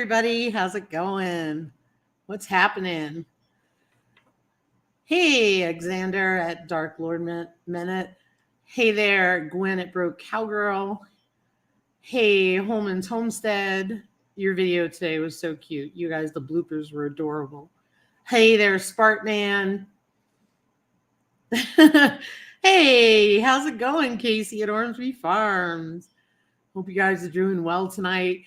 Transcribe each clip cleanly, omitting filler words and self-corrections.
everybody. How's it going? What's happening? Hey, Alexander at Dark Lord Minute. Hey there, Gwen at Broke Cowgirl. Hey, Holman's Homestead. Your video today was so cute. You guys, the bloopers were adorable. Hey there, Sparkman. Hey, how's it going, Casey at Ormsby Farms? Hope you guys are doing well tonight.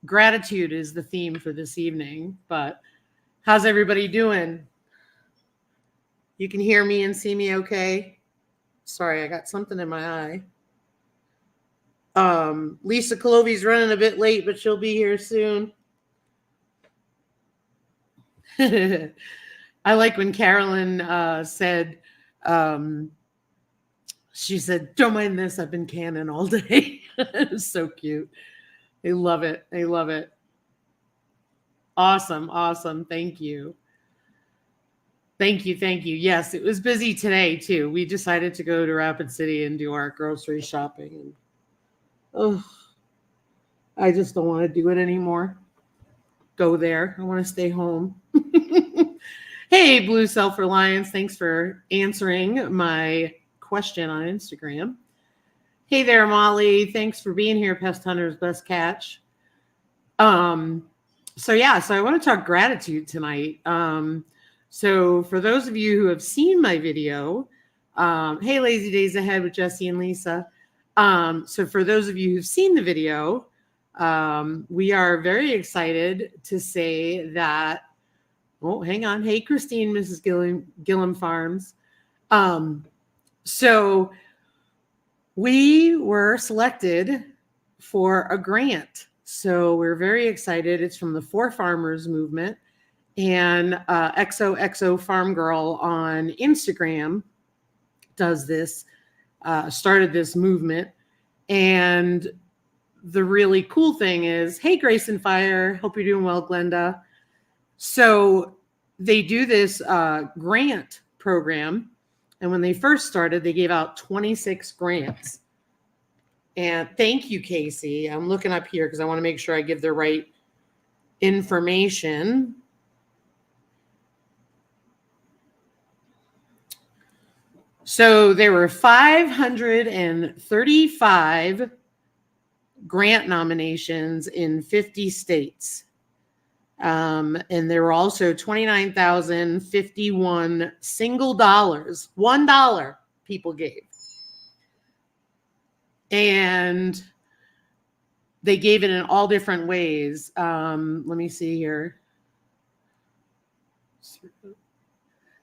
Gratitude is the theme for this evening, but how's everybody doing? You can hear me and see me okay? Sorry, I got something in my eye. Lisa Colovi's running a bit late, but she'll be here soon. I like when Carolyn said, she said, don't mind this, I've been canning all day. It was so cute. I love it. I love it. Awesome. Awesome. Thank you. Thank you. Thank you. Yes, it was busy today too. We decided to go to Rapid City and do our grocery shopping. And I just don't want to do it anymore. Go there. I want to stay home. Hey, Blue Self-Reliance. Thanks for answering my question on Instagram. Hey there, Molly. Thanks for being here, Pest Hunter's Best Catch. So I want to talk gratitude tonight. So for those of you who have seen my video, hey, Lazy Days Ahead with Jesse and Lisa. So for those of you who've seen the video, we are very excited to say that, oh, hang on. Hey, Christine, Mrs. Gillum Farms. So we were selected for a grant. So we're very excited. It's from the For Farmers movement, and XOXO Farm Girl on Instagram does this, started this movement. And the really cool thing is, hey, Grace and Fire, hope you're doing well, Glenda. So they do this grant program. And when they first started, they gave out 26 grants. And thank you, Casey. I'm looking up here because I want to make sure I give the right information. So there were 535 grant nominations in 50 states. And there were also 29,051 single dollars, $1 people gave. And they gave it in all different ways. Let me see here.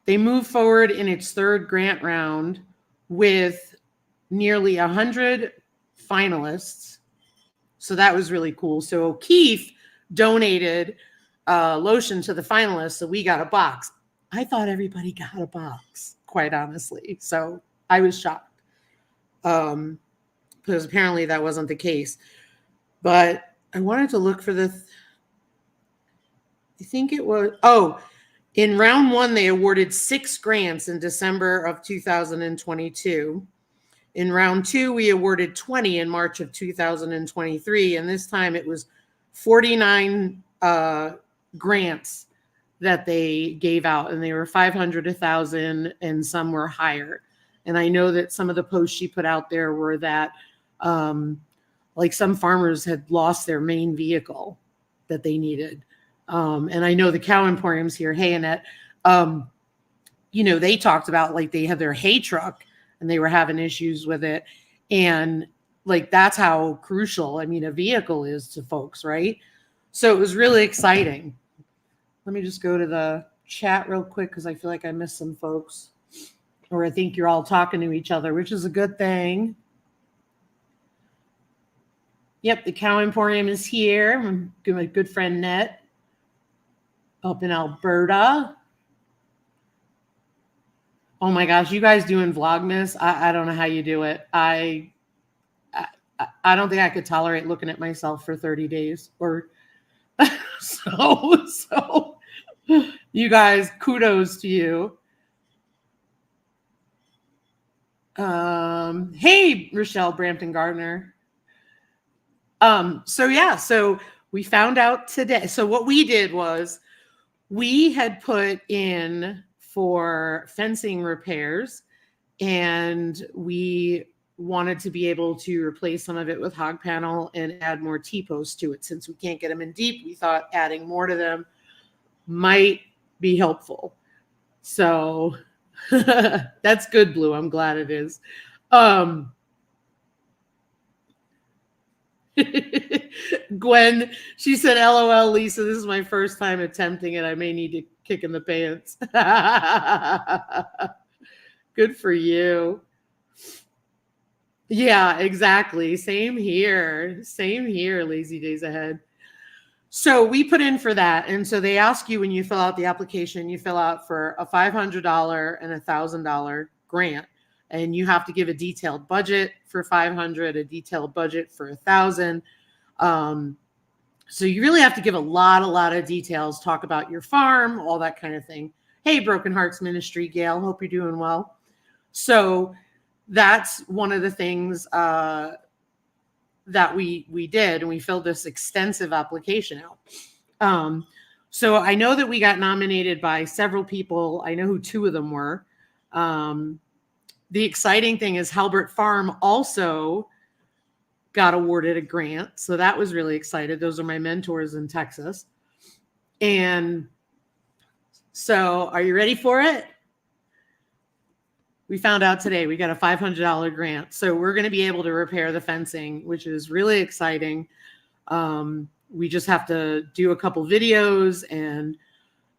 They moved forward in its third grant round with nearly 100 finalists. So that was really cool. So O'Keefe donated lotion to the finalists, so we got a box. I thought everybody got a box, quite honestly. So I was shocked because apparently that wasn't the case. But I wanted to look for I think it was, in round one, they awarded 6 grants in December of 2022. In round two, we awarded 20 in March of 2023. And this time it was 49 grants that they gave out, and they were 500, 1,000, and some were higher. And I know that some of the posts she put out there were that like some farmers had lost their main vehicle that they needed. And I know the Cow Emporium's here. Hey, Annette, they talked about like they had their hay truck and they were having issues with it. And like, that's how crucial, a vehicle is to folks, right? So it was really exciting. Let me just go to the chat real quick because I feel like I missed some folks. Or I think you're all talking to each other, which is a good thing. Yep, the Cow Emporium is here. My good friend Net up in Alberta. Oh my gosh, you guys doing Vlogmas? I don't know how you do it. I don't think I could tolerate looking at myself for 30 days. Or so you guys, kudos to you. Hey, Rochelle Brampton Gardner. So We found out today. So what we did was we had put in for fencing repairs, and we wanted to be able to replace some of it with hog panel and add more T-posts to it. Since we can't get them in deep, we thought adding more to them might be helpful. So that's good, Blue. I'm glad it is. Gwen, she said, LOL, Lisa, this is my first time attempting it. I may need to kick in the pants. Good for you. Yeah, exactly. Same here. Same here. Lazy days ahead. So we put in for that. And so they ask you when you fill out the application, you fill out for a $500 and $1,000 grant. And you have to give a detailed budget for 500, a detailed budget for 1,000. So you really have to give a lot of details, talk about your farm, all that kind of thing. Hey, Broken Hearts Ministry, Gail, hope you're doing well. So that's one of the things that we did, and we filled this extensive application out. So I know that we got nominated by several people. I know who two of them were. The exciting thing is Halbert Farm also got awarded a grant. So that was really excited. Those are my mentors in Texas. And so are you ready for it? We found out today we got a $500 grant. So we're going to be able to repair the fencing, which is really exciting. We just have to do a couple videos and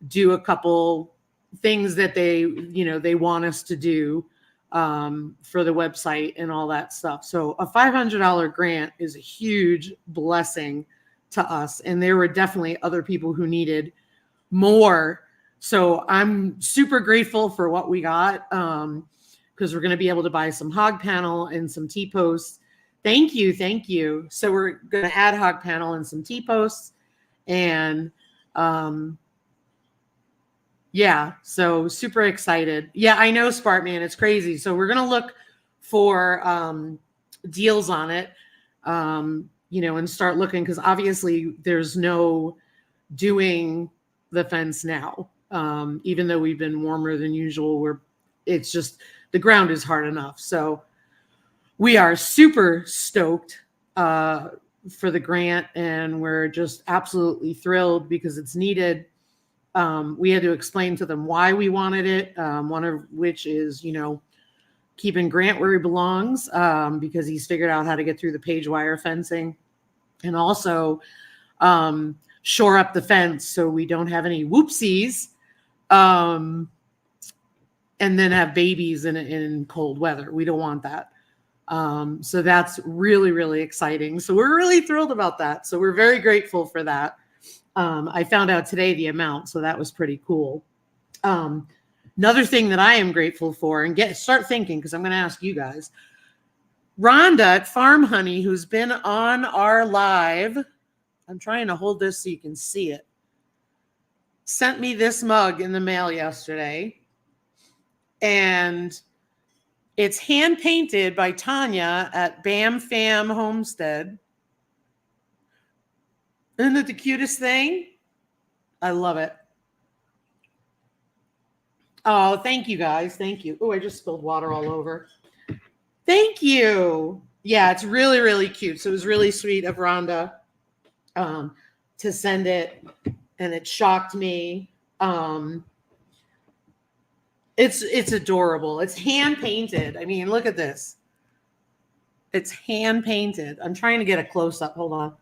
do a couple things that they want us to do for the website and all that stuff. So a $500 grant is a huge blessing to us. And there were definitely other people who needed more. So I'm super grateful for what we got, because we're going to be able to buy some hog panel and some T-posts. Thank you. Thank you. So we're going to add hog panel and some T-posts. And yeah, so super excited. Yeah, I know, Spartman. It's crazy. So we're going to look for deals on it, and start looking, because obviously there's no doing the fence now. Even though we've been warmer than usual, it's just the ground is hard enough. So we are super stoked for the grant, and we're just absolutely thrilled because it's needed. We had to explain to them why we wanted it, one of which is, keeping Grant where he belongs, because he's figured out how to get through the page wire fencing, and also shore up the fence so we don't have any whoopsies, and then have babies in cold weather. We don't want that. So that's really, really exciting. So we're really thrilled about that. So we're very grateful for that. I found out today the amount, so that was pretty cool. Another thing that I am grateful for, and start thinking, because I'm going to ask you guys. Rhonda at Farm Honey, who's been on our live, I'm trying to hold this so you can see it, sent me this mug in the mail yesterday. And it's hand painted by Tanya at Bam Fam Homestead. Isn't it the cutest thing? I love it. Oh, thank you guys. Thank you. Oh, I just spilled water all over. Thank you. Yeah, it's really, really cute. So it was really sweet of Rhonda to send it, and it shocked me. It's adorable. It's hand painted. I mean, look at this. It's hand painted. I'm trying to get a close up. Hold on.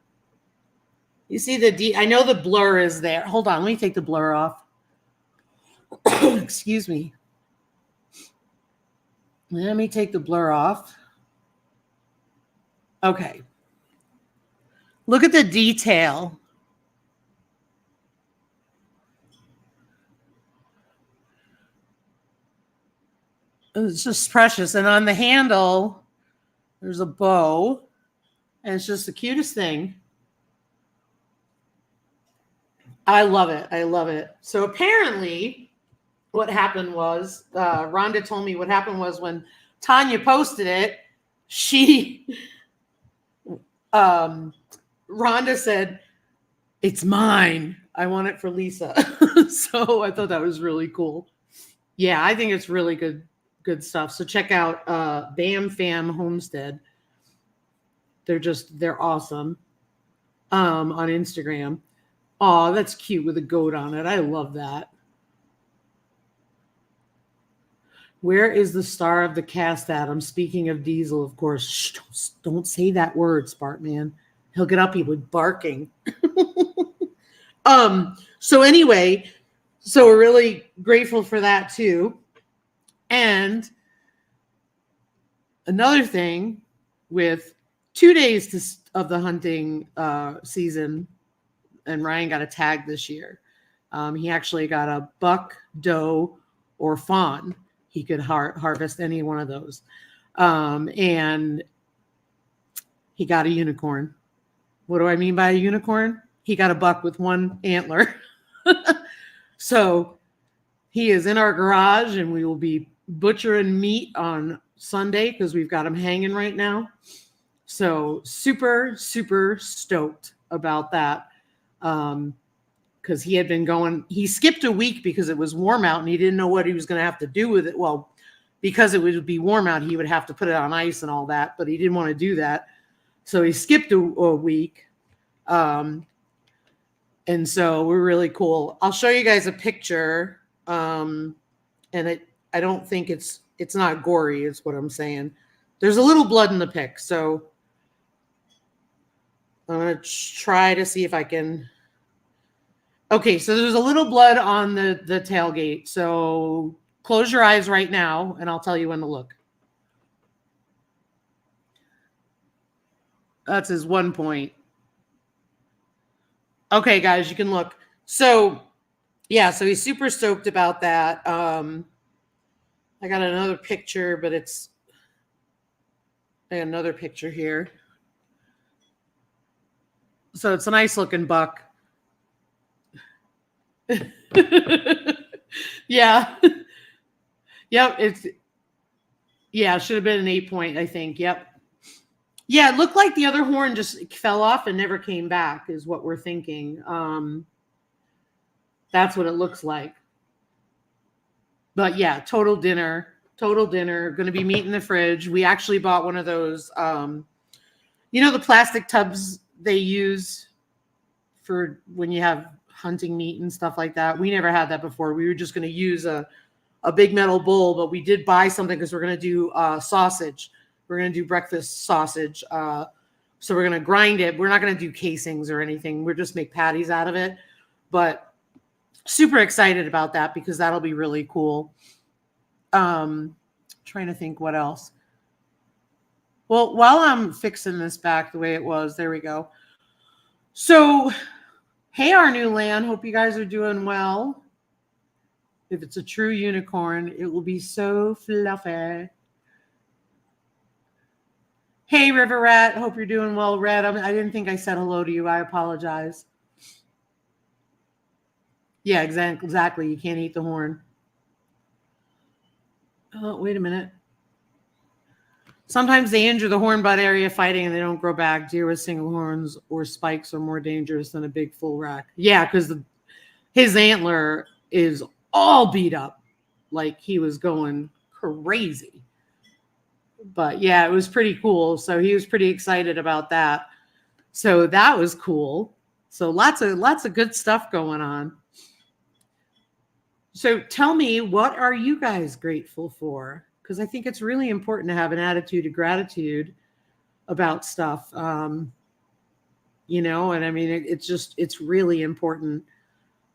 You see I know the blur is there. Hold on. Let me take the blur off. Excuse me. Let me take the blur off. Okay. Look at the detail. It's just precious. And on the handle, there's a bow. And it's just the cutest thing. I love it. I love it. So apparently what happened was, Rhonda told me what happened was when Tanya posted it, Rhonda said, It's mine. I want it for Lisa. So I thought that was really cool. Yeah, I think it's really good stuff. So check out Bam Fam Homestead. They're awesome. On Instagram. Oh, that's cute with a goat on it. I love that. Where is the star of the cast at? I'm speaking of Diesel, of course. Shh, don't say that word, Sparkman. He'll get up, he'll be barking. So anyway, so we're really grateful for that too. And another thing, with 2 days of the hunting season, and Ryan got a tag this year. He actually got a buck, doe, or fawn. He could harvest any one of those. And he got a unicorn. What do I mean by a unicorn? He got a buck with one antler. So he is in our garage, and we will be butchering meat on Sunday because we've got him hanging right now. So super, super stoked about that. Because he had been going, he skipped a week because it was warm out and he didn't know what he was going to have to do with it. Well, because it would be warm out, he would have to put it on ice and all that, but he didn't want to do that. So he skipped a week. And so we're really cool. I'll show you guys a picture. And I don't think it's not gory, is what I'm saying. There's a little blood in the pic. So I'm going to try to see if I can. Okay, so there's a little blood on the tailgate. So close your eyes right now, and I'll tell you when to look. That's his 1 point. Okay, guys, you can look. So, yeah, so he's super stoked about that. I got another picture, but I got another picture here. So it's a nice looking buck. Yeah. Yep. Should have been an 8 point, I think. Yep. Yeah, it looked like the other horn just fell off and never came back, is what we're thinking. That's what it looks like. But yeah, total dinner. Going to be meat in the fridge. We actually bought one of those, the plastic tubs they use for when you have hunting meat and stuff like that. We never had that before. We were just going to use a big metal bowl, but we did buy something because we're going to do sausage. We're going to do breakfast sausage. So we're going to grind it. We're not going to do casings or anything. We'll just make patties out of it. But super excited about that because that'll be really cool. Trying to think what else. Well, while I'm fixing this back the way it was, there we go. So, hey, our new land. Hope you guys are doing well. If it's a true unicorn, it will be so fluffy. Hey, River Rat. Hope you're doing well, Red. I didn't think I said hello to you. I apologize. Yeah, exactly. You can't eat the horn. Oh, wait a minute. Sometimes they injure the horn butt area fighting and they don't grow back. Deer with single horns or spikes are more dangerous than a big full rack. Yeah, because his antler is all beat up. Like he was going crazy. But yeah, it was pretty cool. So he was pretty excited about that. So that was cool. So lots of good stuff going on. So tell me, what are you guys grateful for? Because I think it's really important to have an attitude of gratitude about stuff. And I mean, it's really important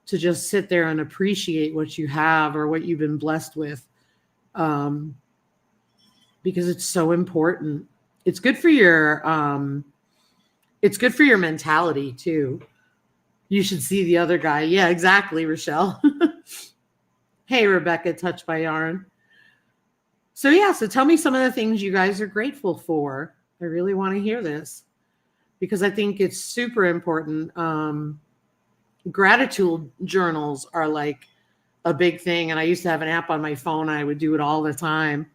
to just sit there and appreciate what you have or what you've been blessed with. Because it's so important. It's good for your mentality too. You should see the other guy. Yeah, exactly, Rochelle. Hey, Rebecca, touched by yarn. So tell me some of the things you guys are grateful for. I really want to hear this because I think it's super important. Gratitude journals are like a big thing. And I used to have an app on my phone. I would do it all the time.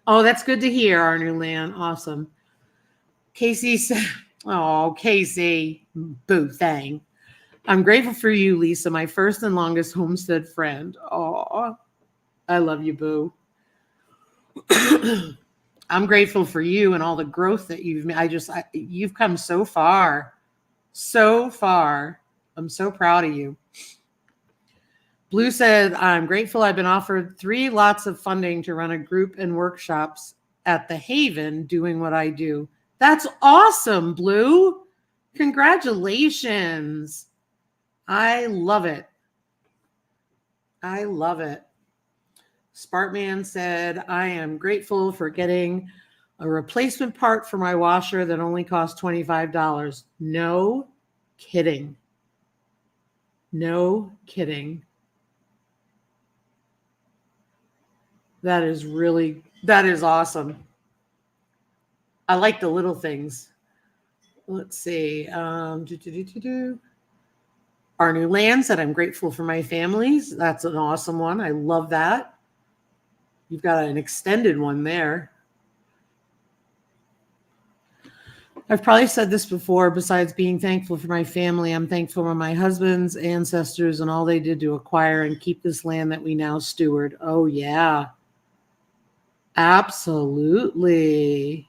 Oh, that's good to hear, our new land. Awesome. Casey Oh, Casey, boo thing. I'm grateful for you, Lisa, my first and longest homestead friend. Oh, I love you, boo. I'm grateful for you and all the growth that you've made. You've come so far, so far. I'm so proud of you. Blue said, I'm grateful I've been offered 3 lots of funding to run a group and workshops at the Haven doing what I do. That's awesome, Blue. Congratulations. I love it. I love it. Sparkman said, I am grateful for getting a replacement part for my washer that only cost $25. No kidding. No kidding. That is awesome. I like the little things. Let's see. Our new land said, I'm grateful for my families. That's an awesome one. I love that. You've got an extended one there. I've probably said this before. Besides being thankful for my family, I'm thankful for my husband's ancestors and all they did to acquire and keep this land that we now steward. Oh, yeah. Absolutely.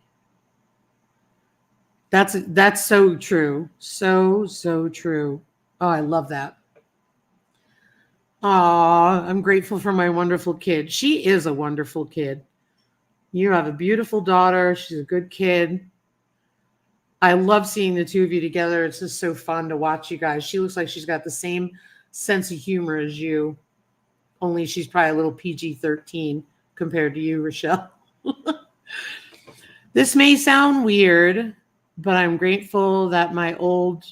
That's so true. So true. Oh, I love that. Aw, I'm grateful for my wonderful kid. She is a wonderful kid. You have a beautiful daughter. She's a good kid. I love seeing the two of you together. It's just so fun to watch you guys. She looks like she's got the same sense of humor as you, only she's probably a little PG-13 compared to you, Rochelle. This may sound weird, but I'm grateful that my old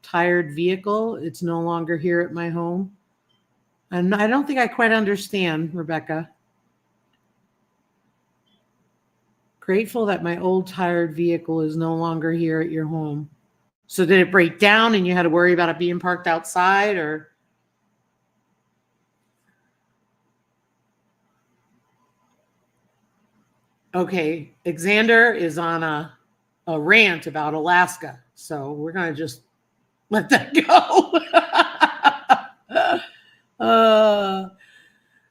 tired vehicle, it's no longer here at my home. And I don't think I quite understand, Rebecca. Grateful that my old tired vehicle is no longer here at your home. So did it break down and you had to worry about it being parked outside, or? Okay, Xander is on a rant about Alaska. So we're going to just let that go.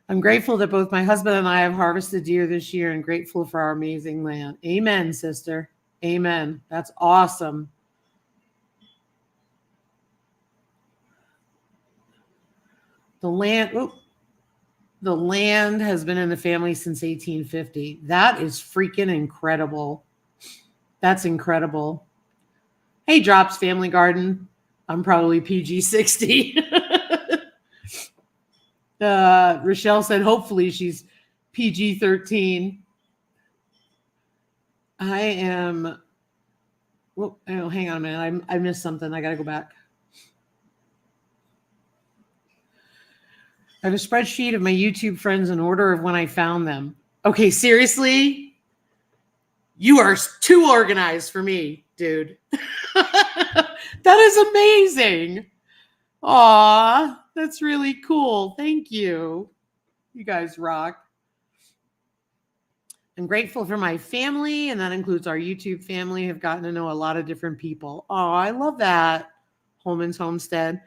I'm grateful that both my husband and I have harvested deer this year and grateful for our amazing land. Amen, sister. Amen. That's awesome. The land has been in the family since 1850. That is freaking incredible. That's incredible. Hey, Drops Family Garden. I'm probably PG-60. Rochelle said, hopefully she's PG-13. I am. Oh, hang on a minute. I missed something. I got to go back. I have a spreadsheet of my YouTube friends in order of when I found them. Okay, seriously? You are too organized for me, dude. That is amazing. Aw, that's really cool. Thank you. You guys rock. I'm grateful for my family, and that includes our YouTube family. I've gotten to know a lot of different people. Oh, I love that. Holman's Homestead.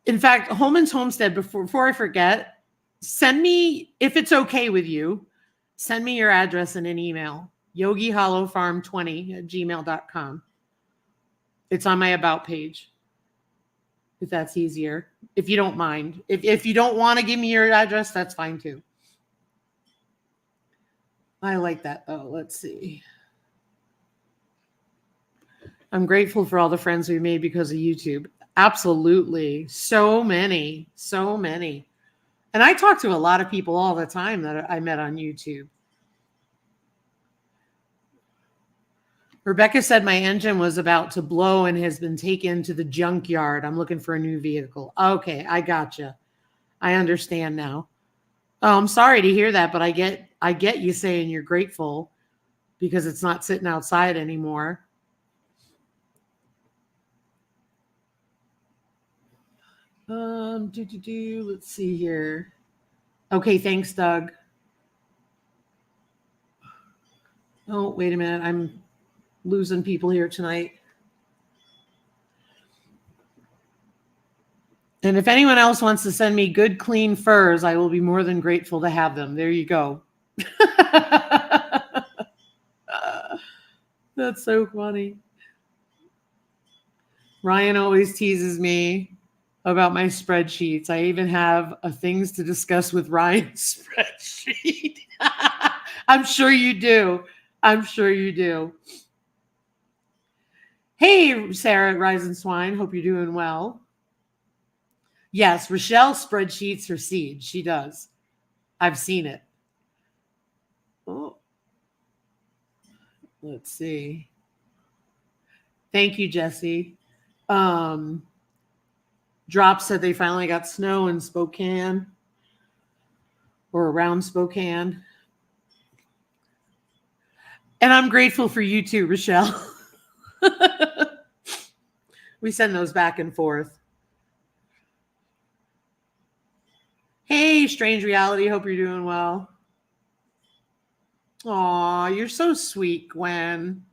In fact, Holman's Homestead, before I forget, send me, if it's okay with you, send me your address in an email, yogihollowfarm20@gmail.com. It's on my about page, if that's easier. If you don't mind. If you don't want to give me your address, that's fine too. I like that though. Let's see. I'm grateful for all the friends we made because of YouTube. Absolutely. So many. And I talk to a lot of people all the time that I met on YouTube. Rebecca said my engine was about to blow and has been taken to the junkyard. I'm looking for a new vehicle. Okay, I gotcha. I understand now. Oh, I'm sorry to hear that, but I get you saying you're grateful because it's not sitting outside anymore. Let's see here. Okay, thanks, Doug. Oh, wait a minute. losing people here tonight. And if anyone else wants to send me good, clean furs, I will be more than grateful to have them. There you go. That's so funny. Ryan always teases me about my spreadsheets. I even have a things to discuss with Ryan spreadsheet. I'm sure you do. I'm sure you do. Hey, Sarah at Rise and Swine. Hope you're doing well. Yes, Rochelle spreadsheets her seeds. She does. I've seen it. Oh, let's see. Thank you, Jesse. Drop said they finally got snow in Spokane or around Spokane. And I'm grateful for you too, Rochelle. We send those back and forth. Hey, Strange Reality. Hope you're doing well. Aw, you're so sweet, Gwen.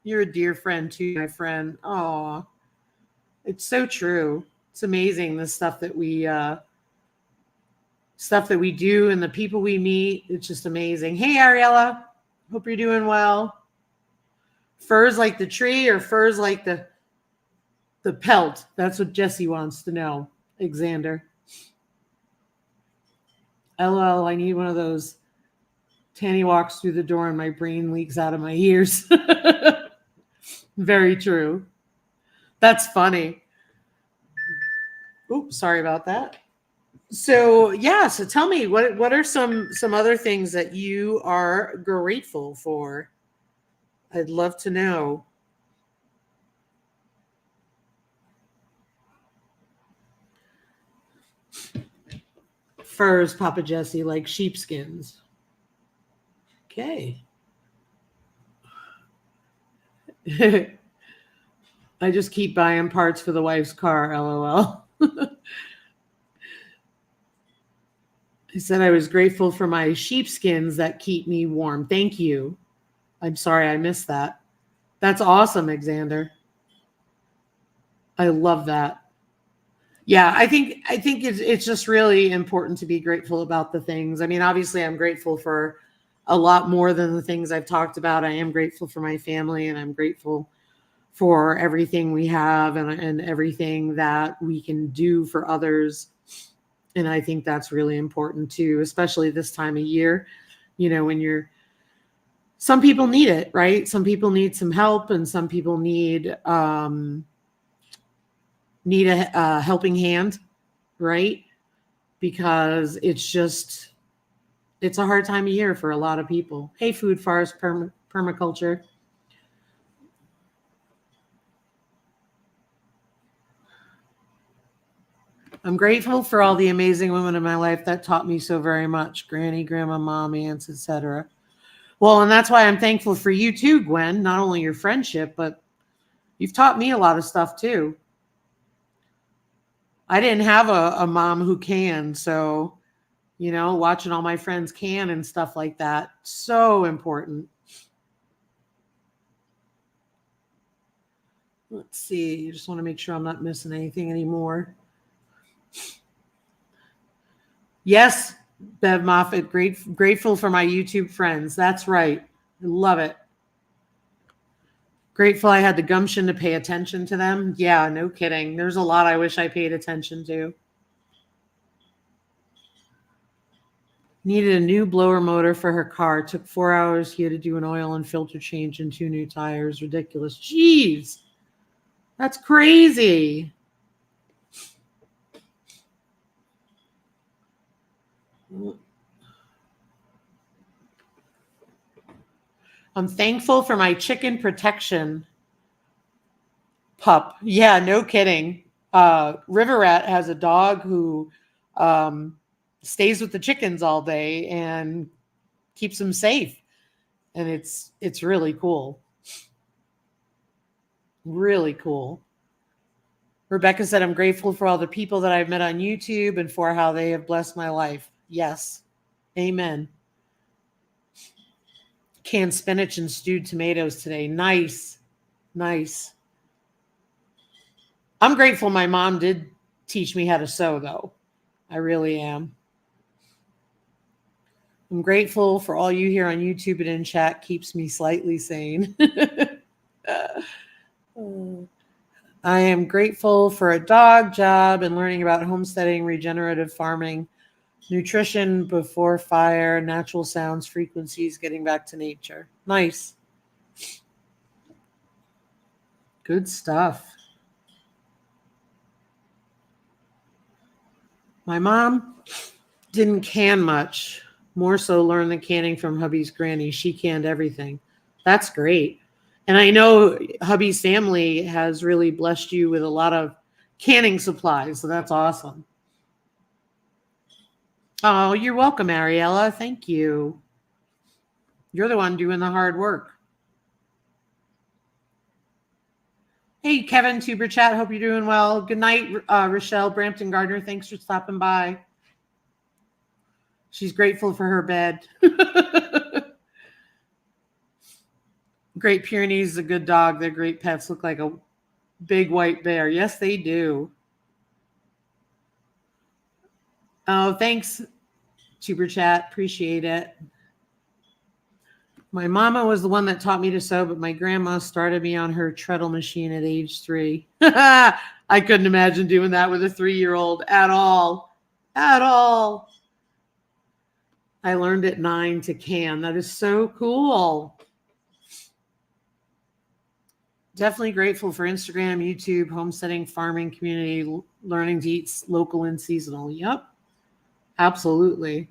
You're a dear friend too, my friend. Aw, it's so true. It's amazing the stuff that we do and the people we meet. It's just amazing. Hey, Ariella. Hope you're doing well. Furs like the tree or furs like the pelt? That's what Jesse wants to know. Xander. LOL, I need one of those. Tanny walks through the door and my brain leaks out of my ears. Very true. That's funny. Oops, sorry about that. So yeah, so tell me, what are some other things that you are grateful for? I'd love to know. Furs, Papa Jesse, like sheepskins. Okay. I just keep buying parts for the wife's car, LOL. I said I was grateful for my sheepskins that keep me warm. Thank you. I'm sorry I missed that. That's awesome, Xander. I love that. Yeah, I think it's just really important to be grateful about the things. I mean, obviously I'm grateful for a lot more than the things I've talked about. I am grateful for my family, and I'm grateful for everything we have and everything that we can do for others. And I think that's really important too, especially this time of year, when some people need it, right? Some people need some help, and some people need a helping hand, right? Because it's a hard time of year for a lot of people. Hey, Food Forest Permaculture. I'm grateful for all the amazing women in my life that taught me so very much. Granny, grandma, mom, aunts, etc. Well, and that's why I'm thankful for you too, Gwen. Not only your friendship, but you've taught me a lot of stuff too. I didn't have a mom who canned, so, watching all my friends can and stuff like that, so important. Let's see. I just want to make sure I'm not missing anything anymore. Yes, Bev Moffitt, grateful for my YouTube friends. That's right. I love it. Grateful I had the gumption to pay attention to them. Yeah, no kidding. There's a lot I wish I paid attention to. Needed a new blower motor for her car. Took 4 hours. He had to do an oil and filter change and 2 new tires. Ridiculous. Jeez. That's crazy. I'm thankful for my chicken protection pup. Yeah, no kidding. River Rat has a dog who stays with the chickens all day and keeps them safe. And it's really cool. Really cool. Rebecca said, I'm grateful for all the people that I've met on YouTube and for how they have blessed my life. Yes. Amen. canned spinach and stewed tomatoes today. Nice. Nice. I'm grateful my mom did teach me how to sew, though. I really am. I'm grateful for all you here on YouTube and in chat. Keeps me slightly sane. I am grateful for a dog job and learning about homesteading, regenerative farming, nutrition before fire, natural sounds, frequencies, getting back to nature. Nice. Good stuff. My mom didn't can much, more so learned the canning from hubby's granny. She canned everything. That's great. And I know hubby's family has really blessed you with a lot of canning supplies, so that's awesome. Oh, you're welcome, Ariella. Thank you. You're the one doing the hard work. Hey, Kevin, Tuber Chat. Hope you're doing well. Good night, Rochelle Brampton Gardner. Thanks for stopping by. She's grateful for her bed. Great Pyrenees is a good dog. They're great pets. Look like a big white bear. Yes, they do. Oh, thanks, Tuber Chat. Appreciate it. My mama was the one that taught me to sew, but my grandma started me on her treadle machine at age 3. I couldn't imagine doing that with a 3-year-old at all. At all. I learned at 9 to can. That is so cool. Definitely grateful for Instagram, YouTube, homesteading, farming community, learning to eat local and seasonal. Yep. Absolutely.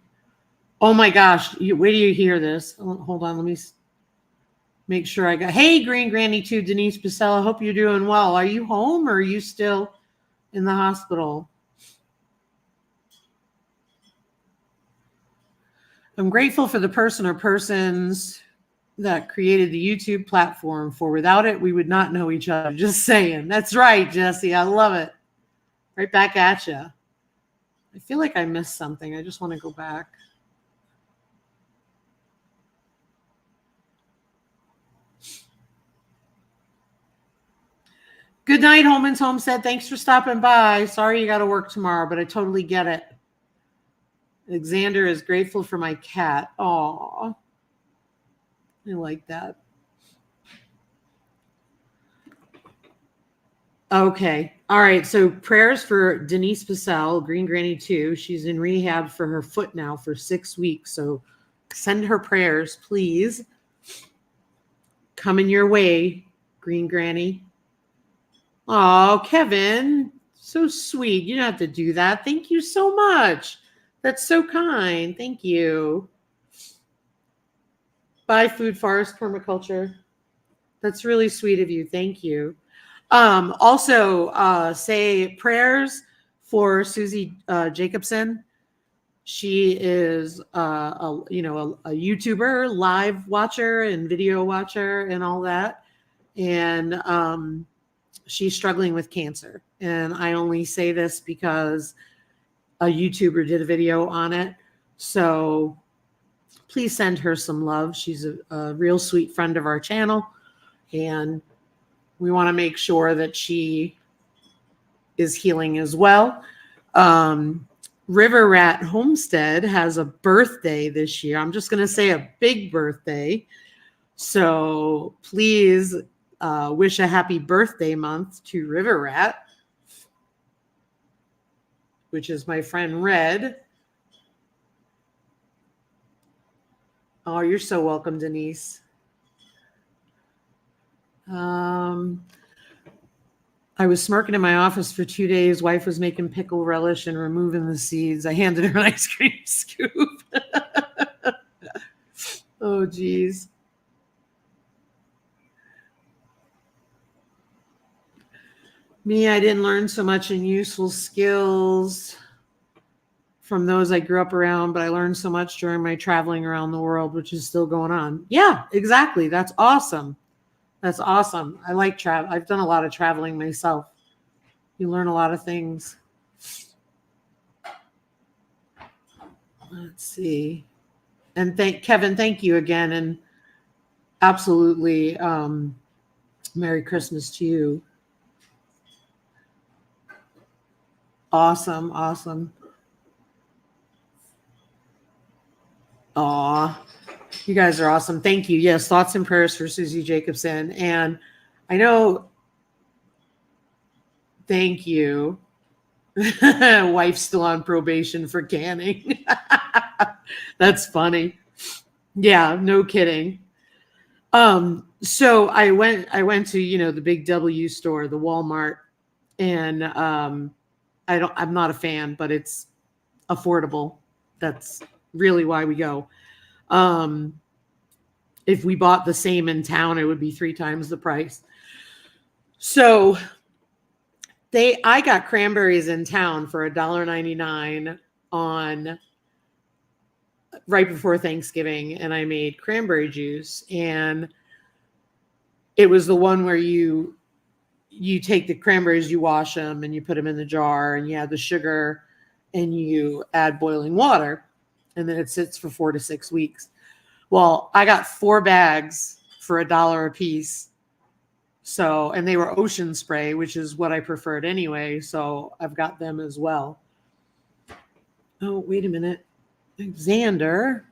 Oh my gosh. Wait till you hear this. Hold on. Let me make sure I got. Hey, Green Granny 2, Denise Pacella. Hope you're doing well. Are you home or are you still in the hospital? I'm grateful for the person or persons that created the YouTube platform, for without it, we would not know each other. Just saying. That's right, Jesse. I love it. Right back at you. I feel like I missed something. I just want to go back. Good night, Holman's Homestead. Thanks for stopping by. Sorry you got to work tomorrow, but I totally get it. Alexander is grateful for my cat. Aw. I like that. Okay. All right. So prayers for Denise Pacell, Green Granny 2. She's in rehab for her foot now for 6 weeks. So send her prayers, please. Coming your way, Green Granny. Oh, Kevin. So sweet. You don't have to do that. Thank you so much. That's so kind. Thank you. Bye, Food Forest Permaculture. That's really sweet of you. Thank you. Also, say prayers for Susie Jacobson. She is a YouTuber, live watcher and video watcher and all that. And she's struggling with cancer. And I only say this because a YouTuber did a video on it. So please send her some love. She's a real sweet friend of our channel. And we want to make sure that she is healing as well. River Rat Homestead has a birthday this year. I'm just going to say a big birthday. So please wish a happy birthday month to River Rat, which is my friend Red. Oh, you're so welcome, Denise. I was smirking in my office for 2 days. Wife was making pickle relish and removing the seeds. I handed her an ice cream scoop. Oh, geez. Me, I didn't learn so much in useful skills from those I grew up around, but I learned so much during my traveling around the world, which is still going on. Yeah, exactly. That's awesome. That's awesome. I like travel. I've done a lot of traveling myself. You learn a lot of things. Let's see. And Kevin, thank you again. And Absolutely. Merry Christmas to you. Awesome. Awesome. Aw, you guys are awesome. Thank you. Yes, thoughts and prayers for Susie Jacobson. And I know, thank you. Wife's still on probation for canning. That's funny. Yeah, no kidding. So I went to, the big W store, the Walmart, and I'm not a fan, but it's affordable. That's really why we go. Um, if we bought the same in town, it would be 3 times the price. So I got cranberries in town for $1.99 on right before Thanksgiving, and I made cranberry juice. And it was the one where you take the cranberries, you wash them, and you put them in the jar, and you add the sugar, and you add boiling water, and then it sits for 4 to 6 weeks. Well, I got 4 bags for $1 a piece. So, and they were ocean spray, which is what I preferred anyway. So I've got them as well. Oh, wait a minute. Xander.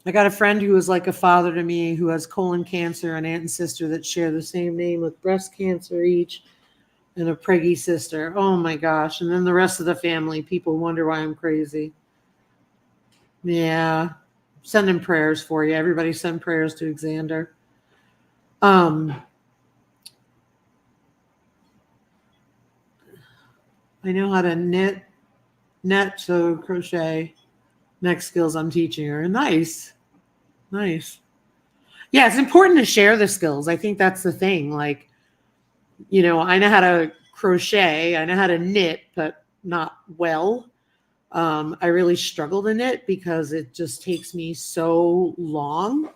I got a friend who was like a father to me who has colon cancer, an aunt and sister that share the same name with breast cancer each, and a preggy sister. Oh my gosh. And then the rest of the family, people wonder why I'm crazy. Yeah. Sending prayers for you. Everybody send prayers to Xander. I know how to knit, sew, crochet. Next skills I'm teaching her. Nice. Nice. Yeah, it's important to share the skills. I think that's the thing. Like, I know how to crochet, I know how to knit, but not well. I really struggle to knit because it just takes me so long.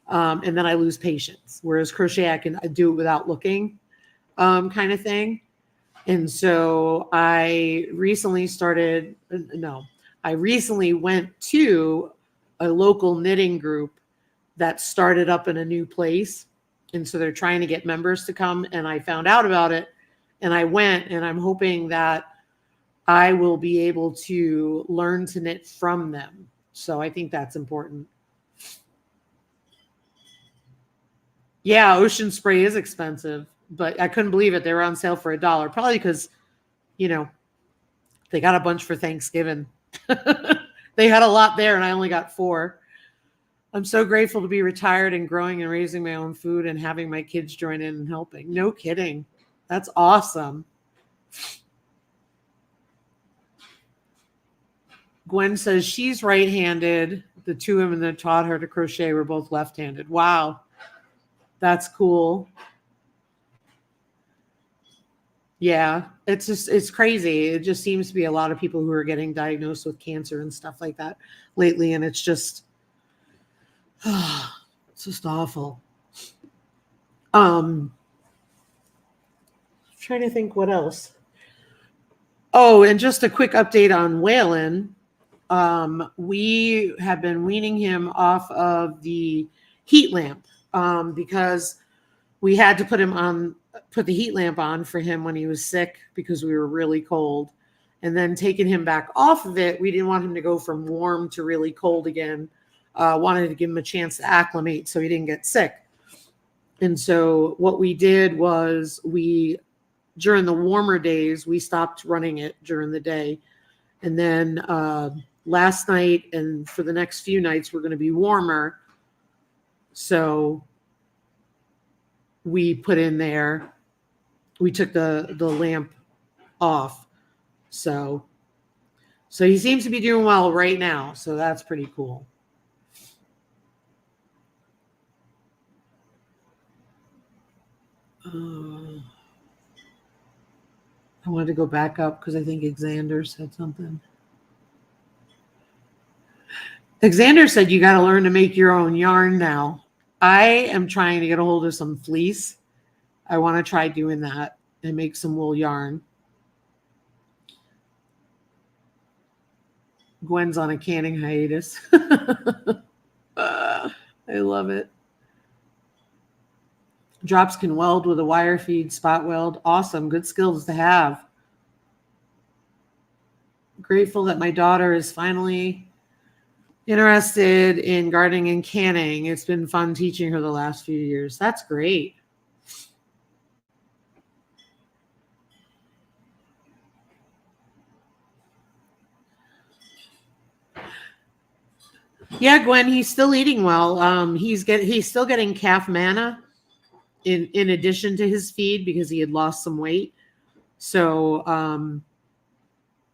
And then I lose patience. Whereas crochet, I can do it without looking, kind of thing. And so I recently went to a local knitting group that started up in a new place. And so they're trying to get members to come. And I found out about it and I went, and I'm hoping that I will be able to learn to knit from them. So I think that's important. Yeah, ocean spray is expensive, but I couldn't believe it. They were on sale for $1, probably because, they got a bunch for Thanksgiving. They had a lot there and I only got 4. I'm so grateful to be retired and growing and raising my own food and having my kids join in and helping. No kidding. That's awesome. Gwen says she's right-handed. The 2 women that taught her to crochet were both left-handed. Wow. That's cool. Yeah, it's crazy. It just seems to be a lot of people who are getting diagnosed with cancer and stuff like that lately. And it's just, it's just awful. I'm trying to think what else. Oh, and just a quick update on Waylon. We have been weaning him off of the heat lamp because we had to put the heat lamp on for him when he was sick because we were really cold. And then taking him back off of it, we didn't want him to go from warm to really cold again. Wanted to give him a chance to acclimate so he didn't get sick. And so what we did was during the warmer days, we stopped running it during the day. And then last night and for the next few nights, we're going to be warmer. So we put in there, we took the lamp off. So he seems to be doing well right now. So that's pretty cool. I wanted to go back up because I think Xander said something. Xander said you got to learn to make your own yarn now. I am trying to get a hold of some fleece. I want to try doing that and make some wool yarn. Gwen's on a canning hiatus. I love it. Drops can weld with a wire feed, spot weld. Awesome. Good skills to have. Grateful that my daughter is finally interested in gardening and canning. It's been fun teaching her the last few years. That's great. Yeah, Gwen, he's still eating well. He's still getting calf manna in addition to his feed because he had lost some weight. So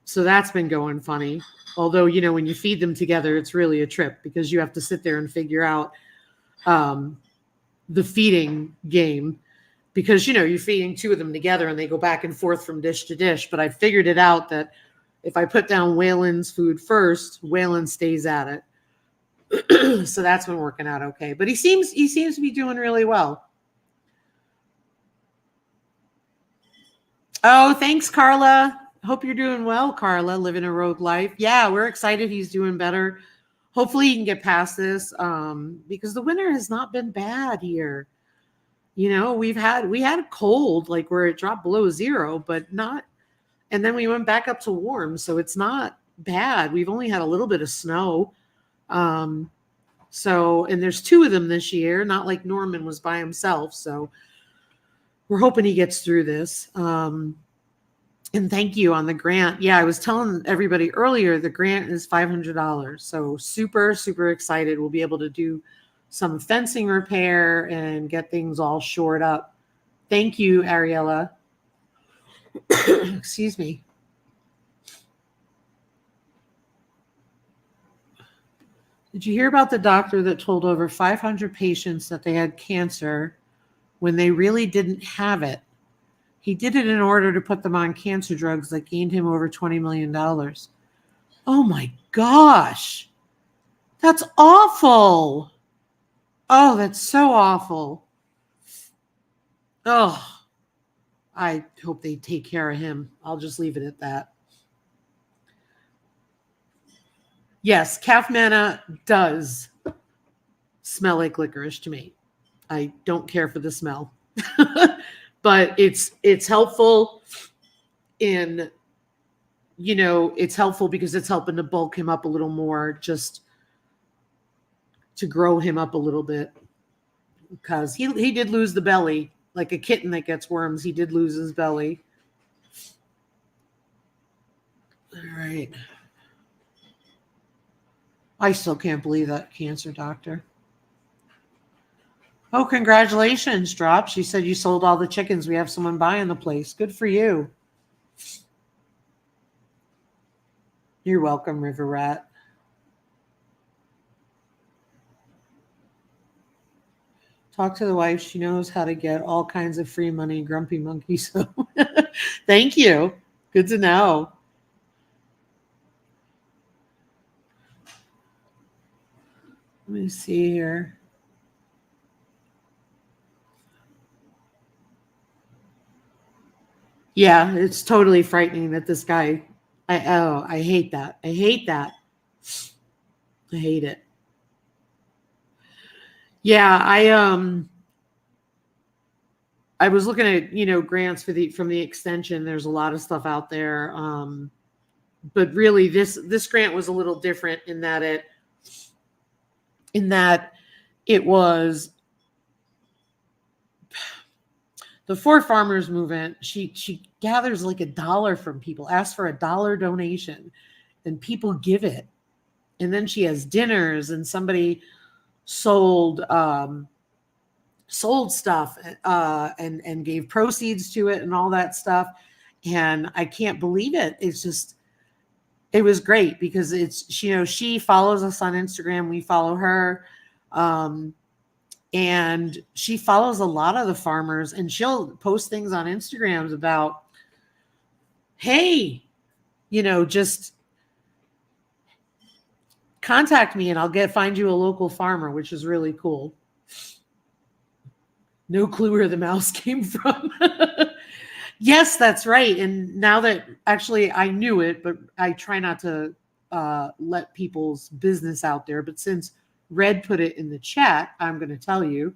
so that's been going funny. Although, you know, when you feed them together, it's really a trip because you have to sit there and figure out the feeding game because, you know, you're feeding two of them together and they go back and forth from dish to dish. But I figured it out that if I put down Waylon's food first, Waylon stays at it. So that's been working out okay. But he seems to be doing really well. Oh, thanks, Carla. Hope you're doing well, Carla, living a rogue life. Yeah, we're excited he's doing better. Hopefully he can get past this because the winter has not been bad here. You know, we had a cold, like where it dropped below zero, but not, and then we went back up to warm. So it's not bad. We've only had a little bit of snow. So, and there's two of them this year, not like Norman was by himself. So we're hoping he gets through this. And thank you on the grant. Yeah, I was telling everybody earlier, the grant is $500. So super, super excited. We'll be able to do some fencing repair and get things all shored up. Thank you, Ariella. Excuse me. Did you hear about the doctor that told over 500 patients that they had cancer when they really didn't have it? He did it in order to put them on cancer drugs that gained him over $20 million. Oh my gosh. That's awful. Oh, that's so awful. Oh, I hope they take care of him. I'll just leave it at that. Yes, calf manna does smell like licorice to me. I don't care for the smell. But it's helpful in, you know, it's helpful because it's helping to bulk him up a little more, just to grow him up a little bit, because he did lose the belly like a kitten that gets worms. He did lose his belly. All right. I still can't believe that, cancer doctor. Oh, congratulations, Drop. She said you sold all the chickens. We have someone buying the place. Good for you. You're welcome, River Rat. Talk to the wife. She knows how to get all kinds of free money, Grumpy Monkey. So thank you. Good to know. Let me see here. Yeah, it's totally frightening that this guy, I hate that. I hate that. I hate it. Yeah, I was looking at, you know, grants from the extension. There's a lot of stuff out there. But really this grant was a little different in that it was the For Farmers movement. She gathers like $1 from people, asks for $1 donation, and people give it. And then she has dinners, and somebody sold stuff and gave proceeds to it and all that stuff. And I can't believe it. It's just, it was great because it's, you know, she follows us on Instagram. We follow her. And she follows a lot of the farmers, and she'll post things on Instagrams about, hey, you know, just contact me and I'll find you a local farmer, which is really cool. No clue where the mouse came from. Yes, that's right. And now that actually I knew it, but I try not to let people's business out there. But since Red put it in the chat, I'm going to tell you.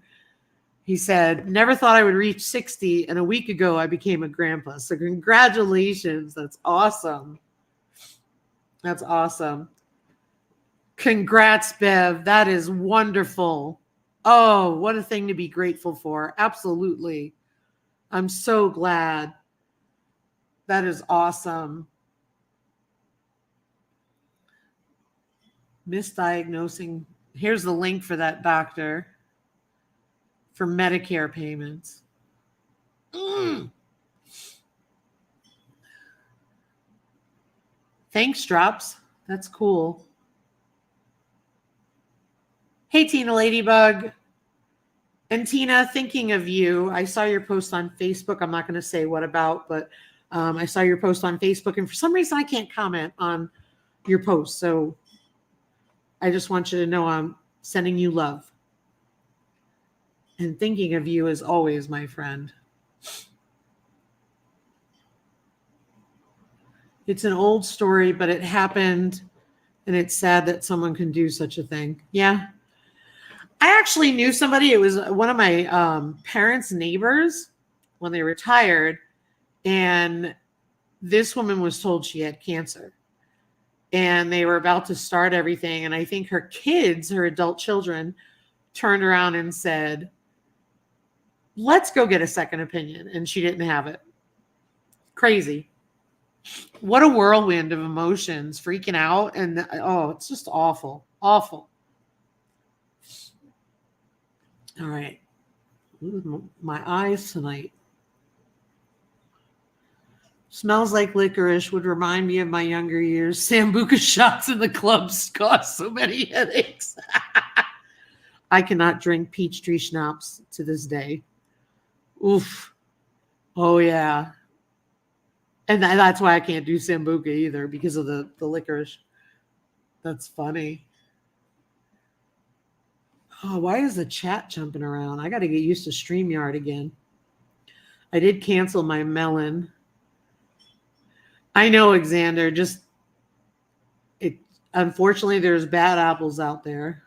He said, never thought I would reach 60, and a week ago I became a grandpa. So congratulations. That's awesome. That's awesome. Congrats, Bev. That is wonderful. Oh, what a thing to be grateful for. Absolutely. I'm so glad. That is awesome. Misdiagnosing. Here's the link for that doctor for Medicare payments. Thanks, Drops. That's cool. Hey, Tina Ladybug. And Tina, thinking of you, I saw your post on Facebook. I'm not going to say what about, but I saw your post on Facebook. And for some reason, I can't comment on your post. So I just want you to know I'm sending you love. And thinking of you as always, my friend. It's an old story, but it happened. And it's sad that someone can do such a thing. Yeah. I actually knew somebody. It was one of my parents' neighbors when they retired. And this woman was told she had cancer. And they were about to start everything. And I think her kids, her adult children, turned around and said, let's go get a second opinion. And she didn't have it. Crazy. What a whirlwind of emotions, freaking out. And it's just awful. Awful. All right. My eyes tonight. Smells like licorice would remind me of my younger years. Sambuca shots in the clubs caused so many headaches. I cannot drink peach tree schnapps to this day. Oof. Oh, yeah. And that's why I can't do Sambuca either, because of the licorice. That's funny. Oh, why is the chat jumping around? I got to get used to StreamYard again. I did cancel my melon. I know, Xander. Unfortunately, there's bad apples out there.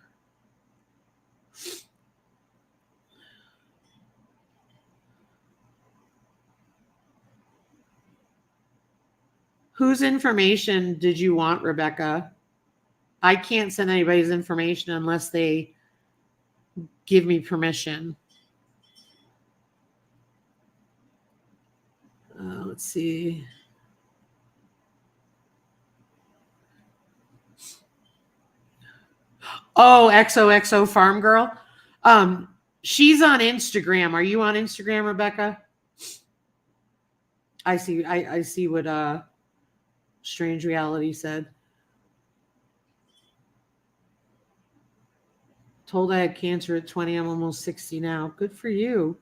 Whose information did you want, Rebecca? I can't send anybody's information unless they give me permission. Let's see. Oh, XOXO Farm Girl. She's on Instagram. Are you on Instagram, Rebecca? I see what Strange Reality said. Told I had cancer at 20. I'm almost 60 now. Good for you.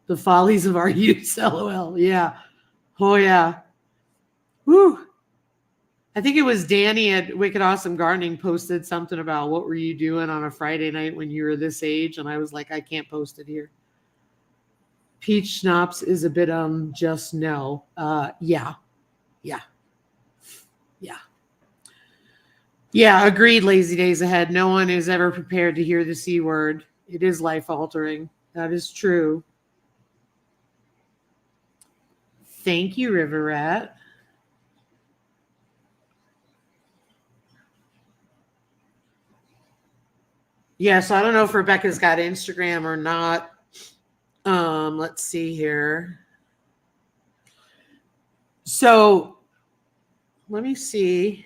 The follies of our youth, LOL. Yeah. Oh, yeah. Woo. I think it was Danny at Wicked Awesome Gardening posted something about what were you doing on a Friday night when you were this age? And I was like, I can't post it here. Peach schnapps is a bit just no. Yeah. Yeah, agreed, lazy days ahead. No one is ever prepared to hear the C word. It is life-altering. That is true. Thank you, River Rat. Yeah, so I don't know if Rebecca's got Instagram or not. Let's see here. So let me see.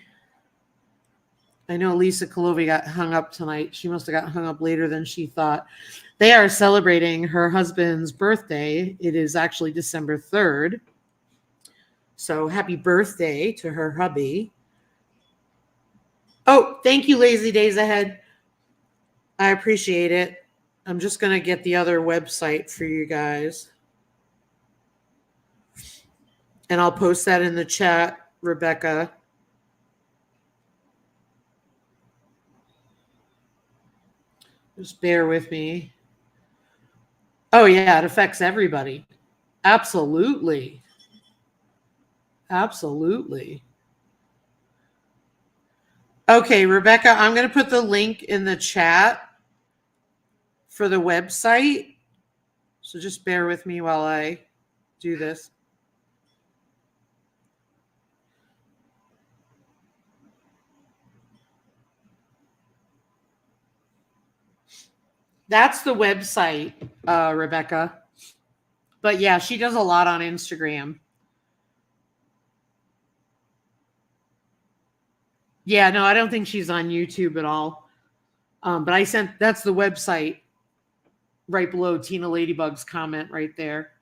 I know Lisa Colovi got hung up tonight. She must have got hung up later than she thought. They are celebrating her husband's birthday. It is actually December 3rd. So happy birthday to her hubby. Oh, thank you, Lazy Days Ahead. I appreciate it. I'm just going to get the other website for you guys. And I'll post that in the chat, Rebecca. Just bear with me. Oh, yeah, it affects everybody. Absolutely. Absolutely. Okay, Rebecca, I'm going to put the link in the chat for the website. So just bear with me while I do this. That's the website, Rebecca. But yeah, she does a lot on Instagram. Yeah, no, I don't think she's on YouTube at all. But that's the website right below Tina Ladybug's comment right there.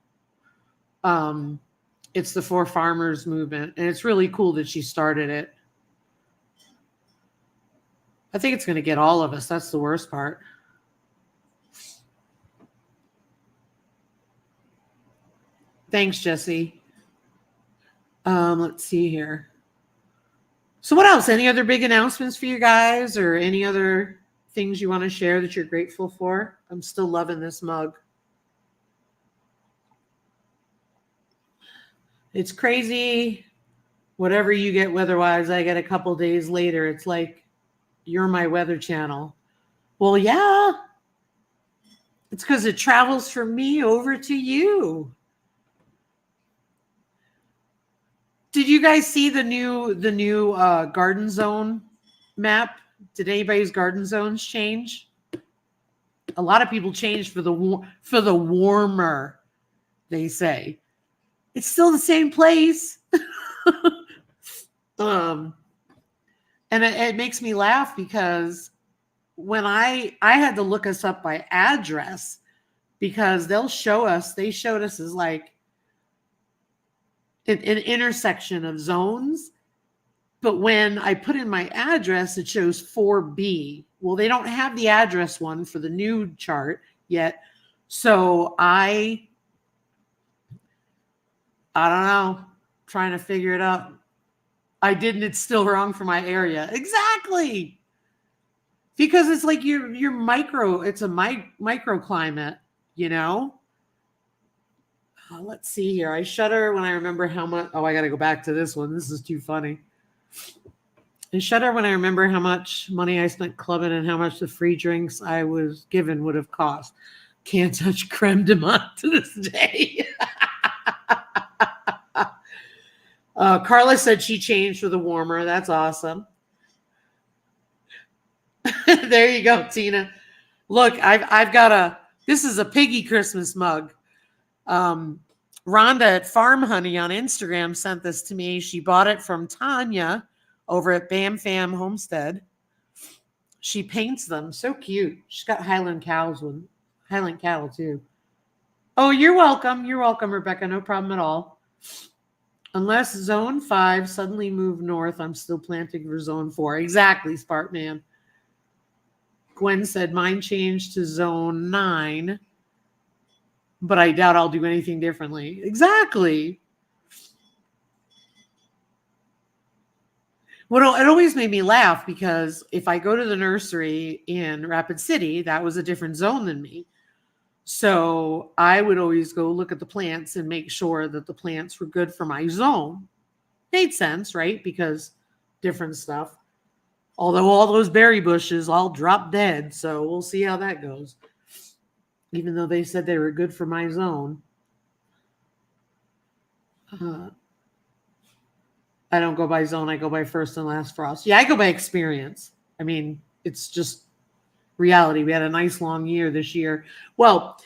It's the For Farmers movement, and it's really cool that she started it. I think it's going to get all of us. That's the worst part. Thanks, Jesse. Let's see here. So what else? Any other big announcements for you guys, or any other things you want to share that you're grateful for? I'm still loving this mug. It's crazy. Whatever you get weather-wise, I get a couple days later. It's like, you're my weather channel. Well, yeah. It's because it travels from me over to you. Did you guys see the new garden zone map? Did anybody's garden zones change? A lot of people changed for the warmer, they say. It's still the same place. And it makes me laugh because when I had to look us up by address, because they showed us as like an intersection of zones. But when I put in my address, it shows 4B. Well, they don't have the address one for the new chart yet. So I don't know, trying to figure it out. I didn't, it's still wrong for my area. Exactly. Because it's like you're it's a microclimate, you know? Let's see here. I shudder when I remember how much. Oh, I got to go back to this one. This is too funny. I shudder when I remember how much money I spent clubbing and how much the free drinks I was given would have cost. Can't touch creme de menthe to this day. Carla said she changed for the warmer. That's awesome. There you go, Tina. Look, I've got this is a piggy Christmas mug. Rhonda at Farm Honey on Instagram sent this to me. She bought it from Tanya over at Bam Fam Homestead. She paints them. So cute. She's got Highland cattle too. Oh, you're welcome. You're welcome, Rebecca. No problem at all. Unless zone 5 suddenly moved north, I'm still planting for zone 4. Exactly, Spartman. Gwen said mine changed to zone 9, but I doubt I'll do anything differently. Exactly. Well, it always made me laugh because if I go to the nursery in Rapid City, that was a different zone than me. So I would always go look at the plants and make sure that the plants were good for my zone. Made sense, right? Because different stuff. Although all those berry bushes all dropped dead. So we'll see how that goes. Even though they said they were good for my zone. I don't go by zone. I go by first and last frost. Yeah, I go by experience. I mean, it's just reality. We had a nice long year this year. Well,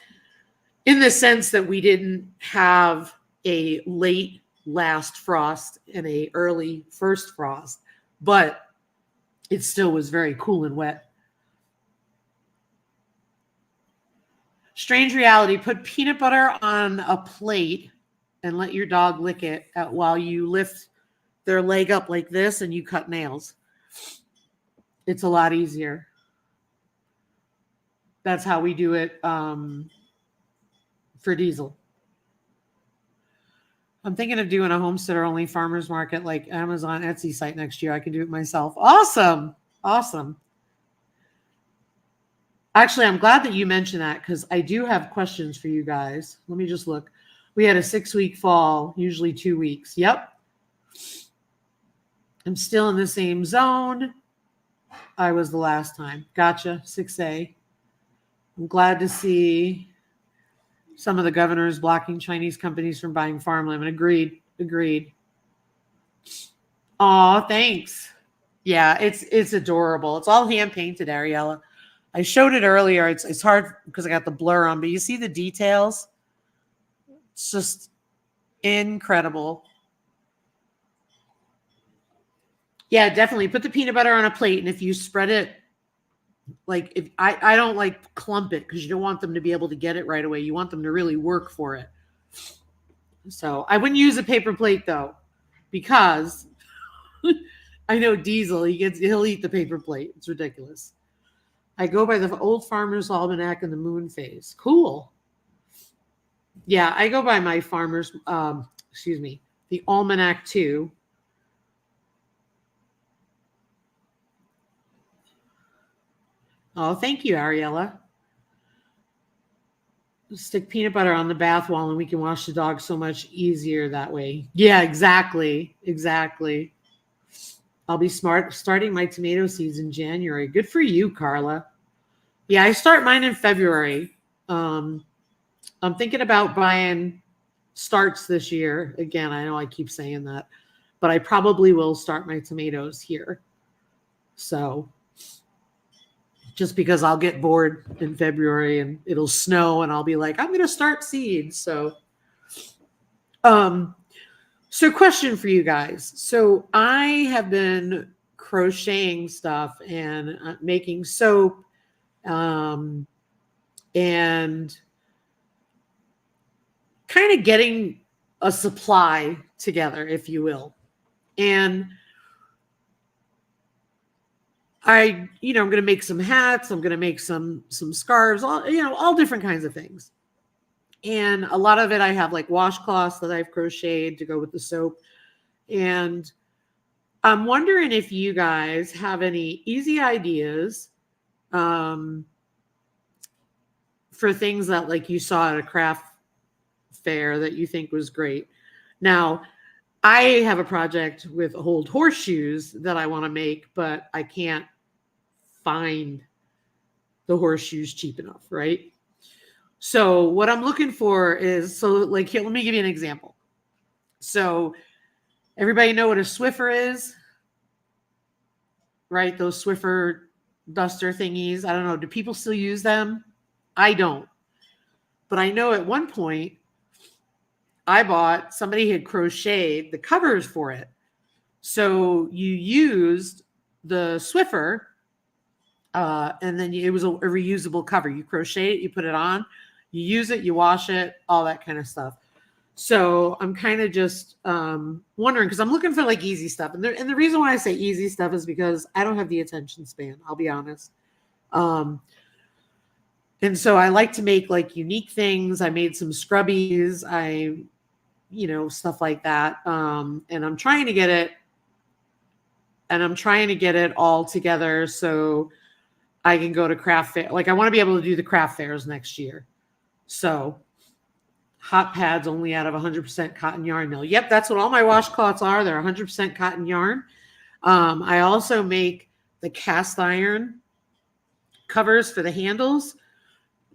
in the sense that we didn't have a late last frost and a early first frost, but it still was very cool and wet. Strange reality. Put peanut butter on a plate and let your dog lick it while you lift their leg up like this and you cut nails. It's a lot easier. That's how we do it for Diesel. I'm thinking of doing a homesteader only farmers market like Amazon Etsy site next year. I can do it myself. Awesome. Awesome. Actually, I'm glad that you mentioned that because I do have questions for you guys. Let me just look. We had a 6-week fall, usually 2 weeks. Yep. I'm still in the same zone I was the last time. Gotcha. 6A. I'm glad to see some of the governors blocking Chinese companies from buying farmland. Agreed. Aw, thanks. Yeah, it's adorable. It's all hand painted, Ariella. I showed it earlier. It's hard because I got the blur on, but you see the details? It's just incredible. Yeah, definitely put the peanut butter on a plate, and if you spread it, like if I don't like clump it because you don't want them to be able to get it right away. You want them to really work for it. So I wouldn't use a paper plate though, because I know Diesel, he'll eat the paper plate. It's ridiculous. I go by the old Farmer's Almanac and the moon phase. Cool. Yeah, I go by my farmer's, the Almanac too. Oh, thank you, Ariella. Stick peanut butter on the bath wall and we can wash the dog so much easier that way. Yeah, exactly. I'll be starting my tomato seeds in January. Good for you, Carla. Yeah, I start mine in February. I'm thinking about buying starts this year. Again, I know I keep saying that, but I probably will start my tomatoes here. So just because I'll get bored in February and it'll snow and I'll be like, I'm going to start seeds. So question for you guys. So I have been crocheting stuff and making soap, and kind of getting a supply together, if you will. And I'm going to make some hats. I'm going to make some scarves, all different kinds of things. And a lot of it, I have like washcloths that I've crocheted to go with the soap. And I'm wondering if you guys have any easy ideas for things that like you saw at a craft fair that you think was great. Now, I have a project with old horseshoes that I want to make, but I can't find the horseshoes cheap enough, right? So what I'm looking for is, let me give you an example. So everybody know what a Swiffer is, right? Those Swiffer duster thingies. I don't know. Do people still use them? I don't. But I know at one point somebody had crocheted the covers for it. So you used the Swiffer, and then it was a reusable cover. You crochet it, you put it on, you use it, you wash it, all that kind of stuff. So I'm kind of just wondering, because I'm looking for like easy stuff. And the reason why I say easy stuff is because I don't have the attention span, I'll be honest. And so I like to make like unique things. I made some scrubbies, stuff like that. And I'm trying to get it all together so I can go to craft fair. Like I want to be able to do the craft fairs next year. So hot pads only out of 100% cotton yarn mill. Yep, that's what all my washcloths are. They're 100% cotton yarn. I also make the cast iron covers for the handles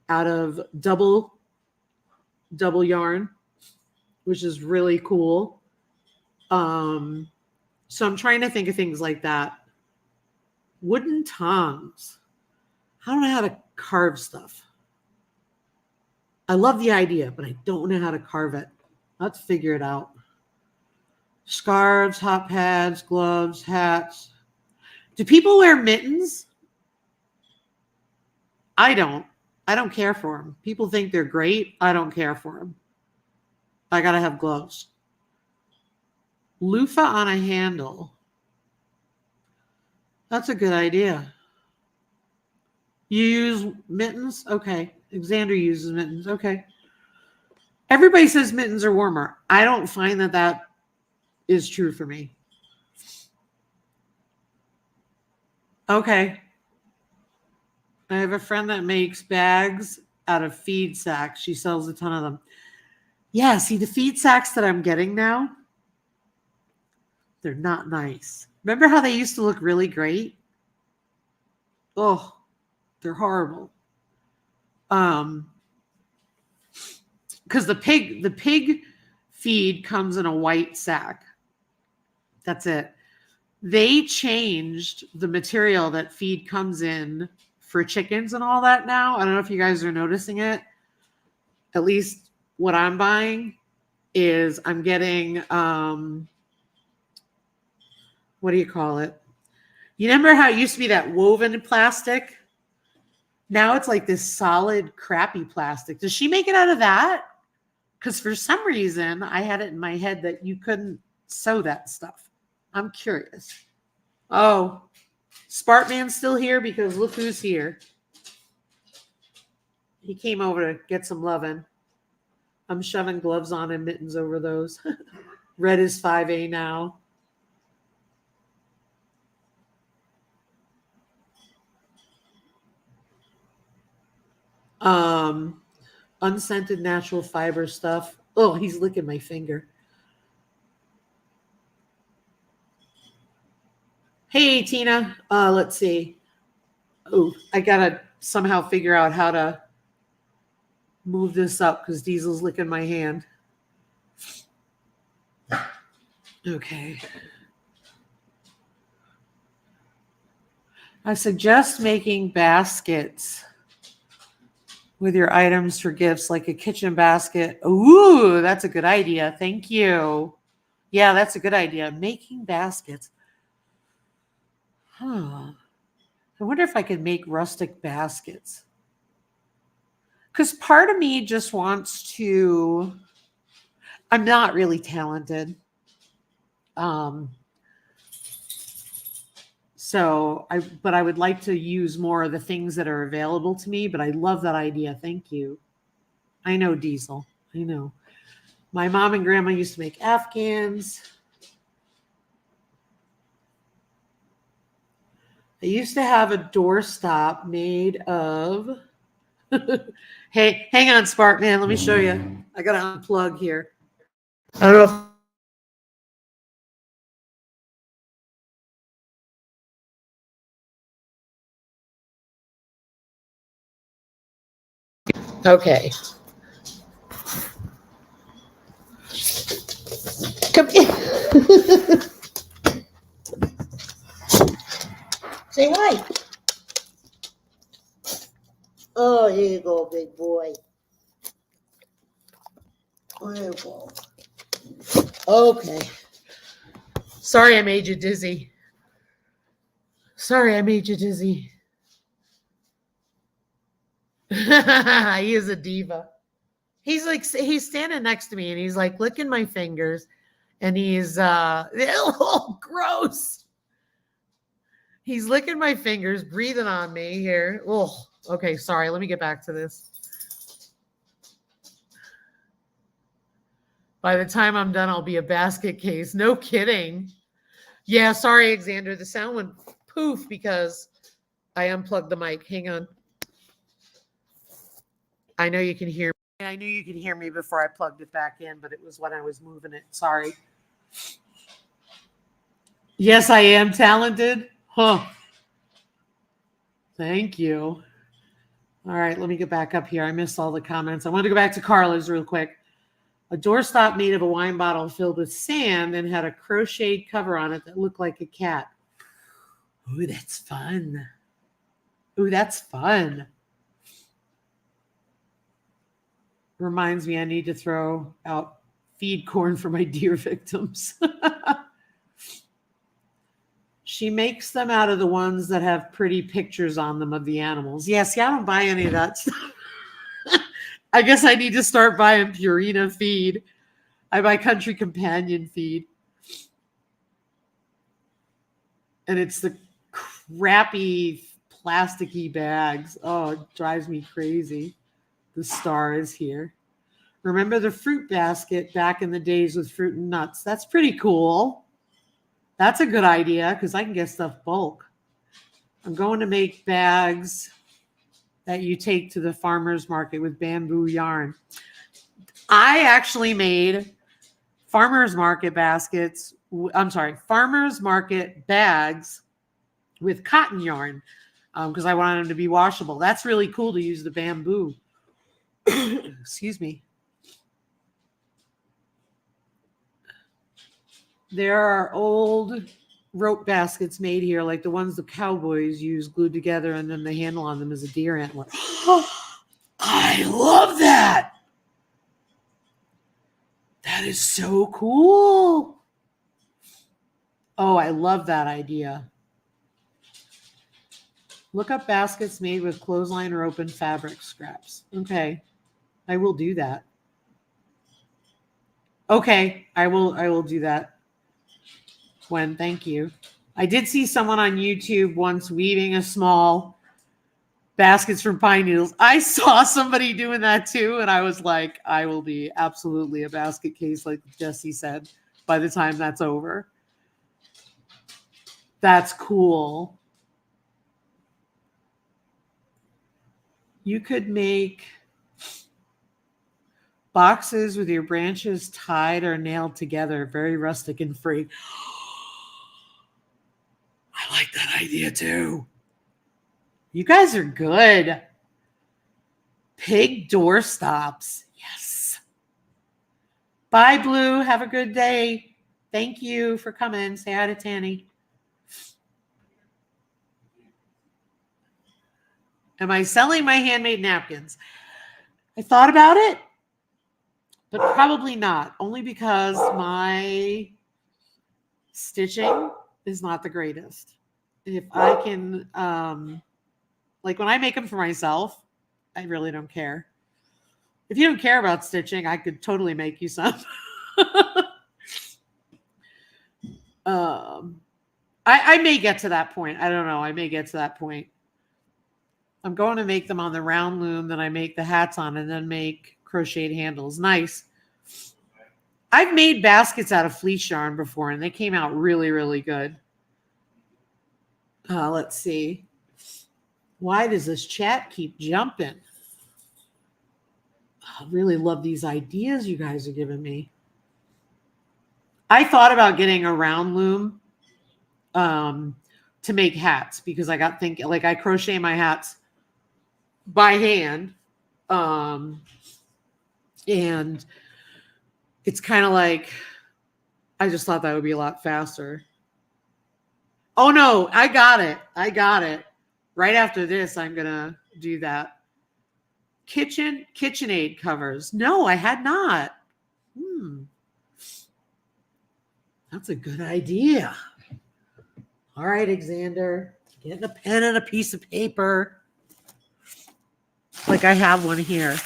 out of double yarn, which is really cool. So I'm trying to think of things like that. Wooden tongs. I don't know how to carve stuff. I love the idea, but I don't know how to carve it. Let's figure it out. Scarves, hot pads, gloves, hats. Do people wear mittens? I don't care for them. People think they're great. I don't care for them. I got to have gloves. Loofah on a handle. That's a good idea. You use mittens? Okay. Xander uses mittens. Okay. Everybody says mittens are warmer. I don't find that is true for me. Okay. I have a friend that makes bags out of feed sacks. She sells a ton of them. Yeah, see, the feed sacks that I'm getting now, they're not nice. Remember how they used to look really great? Oh, they're horrible. Because the pig feed comes in a white sack. That's it. They changed the material that feed comes in for chickens and all that now. I don't know if you guys are noticing it. At least what I'm buying is I'm getting, what do you call it? You remember how it used to be that woven plastic? Now it's like this solid, crappy plastic. Does she make it out of that? Because for some reason, I had it in my head that you couldn't sew that stuff. I'm curious. Oh, Spartman's still here because look who's here. He came over to get some loving. I'm shoving gloves on and mittens over those. Red is 5A now. Unscented natural fiber stuff. Oh, he's licking my finger. Hey, Tina. Let's see. Oh, I gotta somehow figure out how to move this up because Diesel's licking my hand. Okay. I suggest making baskets with your items for gifts, like a kitchen basket. Ooh, that's a good idea. Thank you. Yeah, that's a good idea. Making baskets. Huh. I wonder if I could make rustic baskets. Because part of me just wants to, I'm not really talented. But I would like to use more of the things that are available to me, but I love that idea. Thank you. I know, Diesel. I know. My mom and grandma used to make Afghans. I used to have a doorstop made of, hey, hang on, Spark, man. Let me show you. I got to unplug here. I don't know if okay. Come here. Say hi. Oh, here you go, big boy. There you go. Okay. Sorry I made you dizzy. Sorry I made you dizzy. He is a diva. He's standing next to me and he's like licking my fingers and he's oh, gross. He's licking my fingers, breathing on me here. Oh, okay, sorry. Let me get back to this. By the time I'm done, I'll be a basket case. No kidding. Yeah, sorry, Alexander. The sound went poof because I unplugged the mic. Hang on. I know you can hear me. I knew you could hear me before I plugged it back in, but it was when I was moving it. Sorry. Yes, I am talented. Huh. Thank you. All right, let me get back up here. I missed all the comments. I want to go back to Carla's real quick. A doorstop made of a wine bottle filled with sand and had a crocheted cover on it that looked like a cat. Ooh, that's fun. Ooh, that's fun. Reminds me I need to throw out feed corn for my deer victims. She makes them out of the ones that have pretty pictures on them of the animals. Yeah, see, I don't buy any of that stuff. I guess I need to start buying Purina feed. I buy Country Companion feed. And it's the crappy plasticky bags. Oh, it drives me crazy. The star is here. Remember the fruit basket back in the days with fruit and nuts? That's pretty cool. That's a good idea because I can get stuff bulk. I'm going to make bags that you take to the farmer's market with bamboo yarn. I actually made farmer's market baskets. I'm sorry, farmer's market bags with cotton yarn because I wanted them to be washable. That's really cool to use the bamboo. Excuse me. There are old rope baskets made here, like the ones the cowboys use, glued together, and then the handle on them is a deer antler. I love that. That is so cool. Oh, I love that idea. Look up baskets made with clothesline or open fabric scraps. Okay. I will do that. Okay. I will do that. Gwen, thank you. I did see someone on YouTube once weaving a small baskets from pine needles. I saw somebody doing that too, and I was like, I will be absolutely a basket case, like Jesse said, by the time that's over. That's cool. You could make boxes with your branches tied or nailed together, very rustic and free. I like that idea too. You guys are good. Pig door stops. Yes. Bye, Blue. Have a good day. Thank you for coming. Say hi to Tanny. Am I selling my handmade napkins? I thought about it, but probably not. Only because my stitching is not the greatest. If I can, like when I make them for myself, I really don't care. If you don't care about stitching, I could totally make you some. I may get to that point. I don't know. I may get to that point. I'm going to make them on the round loom that I make the hats on, and then make crocheted handles. Nice. I've made baskets out of fleece yarn before, and they came out really, really good. Let's see. Why does this chat keep jumping? I really love these ideas you guys are giving me. I thought about getting a round loom to make hats, because I got thinking, like, I crochet my hats by hand. And it's kind of like, I just thought that would be a lot faster. Oh no, I got it. Right after this, I'm going to do that. KitchenAid covers. No, I had not. That's a good idea. All right, Xander, get a pen and a piece of paper. Like I have one here.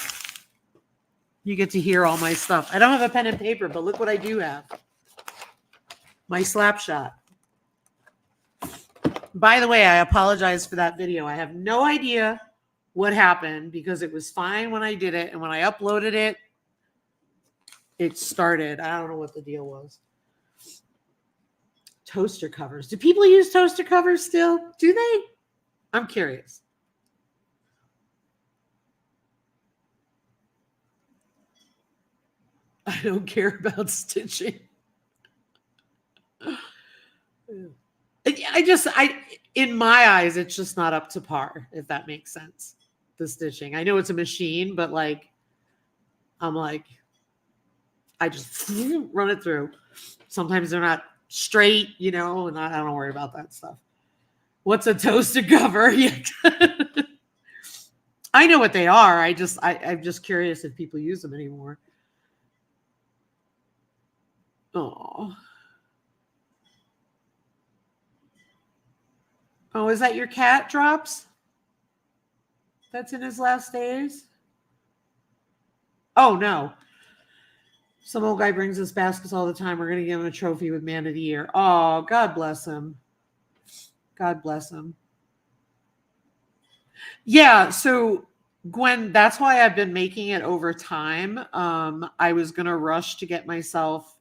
You get to hear all my stuff. I don't have a pen and paper, but look what I do have. My slap shot. By the way, I apologize for that video. I have no idea what happened, because it was fine when I did it. And when I uploaded it, it started. I don't know what the deal was. Toaster covers. Do people use toaster covers still? Do they? I'm curious. I don't care about stitching. In my eyes, it's just not up to par, if that makes sense. The stitching. I know it's a machine, but like, I'm like, I just run it through. Sometimes they're not straight, and I don't worry about that stuff. What's a toaster cover? I know what they are. I'm just curious if people use them anymore. Oh, is that your cat, Drops? That's in his last days? Oh, no. Some old guy brings us baskets all the time. We're going to give him a trophy with Man of the Year. Oh, God bless him. God bless him. Yeah, so Gwen, that's why I've been making it over time. I was going to rush to get myself,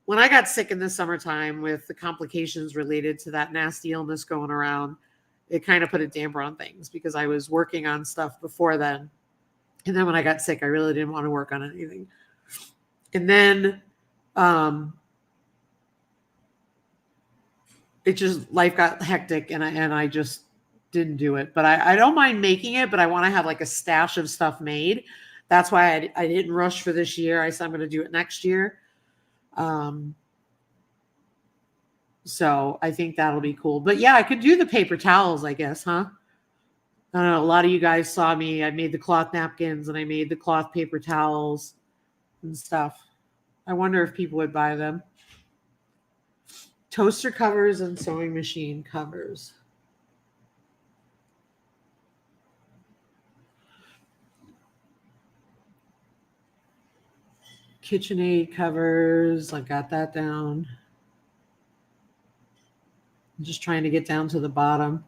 when I got sick in the summertime with the complications related to that nasty illness going around, it kind of put a damper on things, because I was working on stuff before then. And then when I got sick, I really didn't want to work on anything. And then it just, life got hectic, and I just didn't do it. But I don't mind making it, but I want to have like a stash of stuff made. That's why I didn't rush for this year. I said I'm going to do it next year. So I think that'll be cool. But yeah, I could do the paper towels, I guess, huh? I don't know. A lot of you guys saw me. I made the cloth napkins and I made the cloth paper towels and stuff. I wonder if people would buy them. Toaster covers and sewing machine covers. KitchenAid covers. I got that down. I'm just trying to get down to the bottom.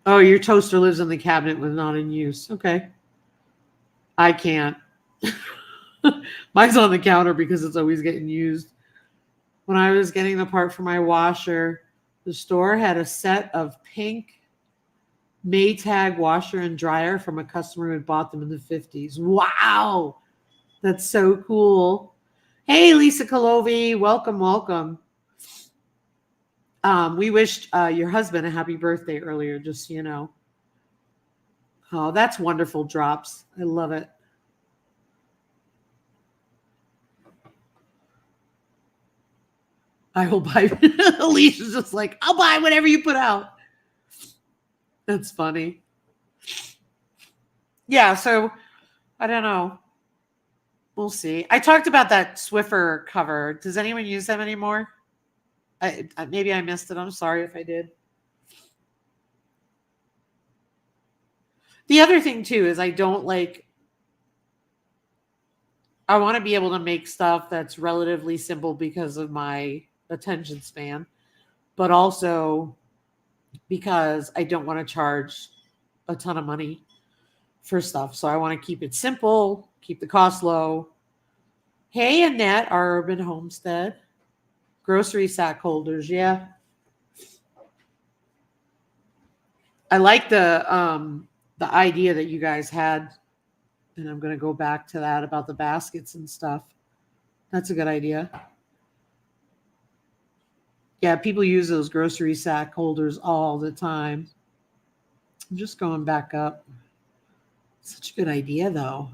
Oh, your toaster lives in the cabinet with not in use. Okay. I can't. Mine's on the counter because it's always getting used. When I was getting the part for my washer, the store had a set of pink Maytag washer and dryer from a customer who had bought them in the 50s. Wow. That's so cool. Hey, Lisa Kalovi. Welcome, welcome. We wished your husband a happy birthday earlier, just so you know. Oh, that's wonderful, Drops. I love it. I will buy. Alicia's just like, I'll buy whatever you put out. That's funny. Yeah, so I don't know. We'll see. I talked about that Swiffer cover. Does anyone use them anymore? Maybe I missed it. I'm sorry if I did. The other thing too is I want to be able to make stuff that's relatively simple because of my attention span, but also because I don't want to charge a ton of money for stuff. So I want to keep it simple, keep the cost low. Hey, Annette, our Urban Homestead. Grocery sack holders, yeah. I like the idea that you guys had, and I'm going to go back to that about the baskets and stuff. That's a good idea. Yeah, people use those grocery sack holders all the time. I'm just going back up. Such a good idea, though.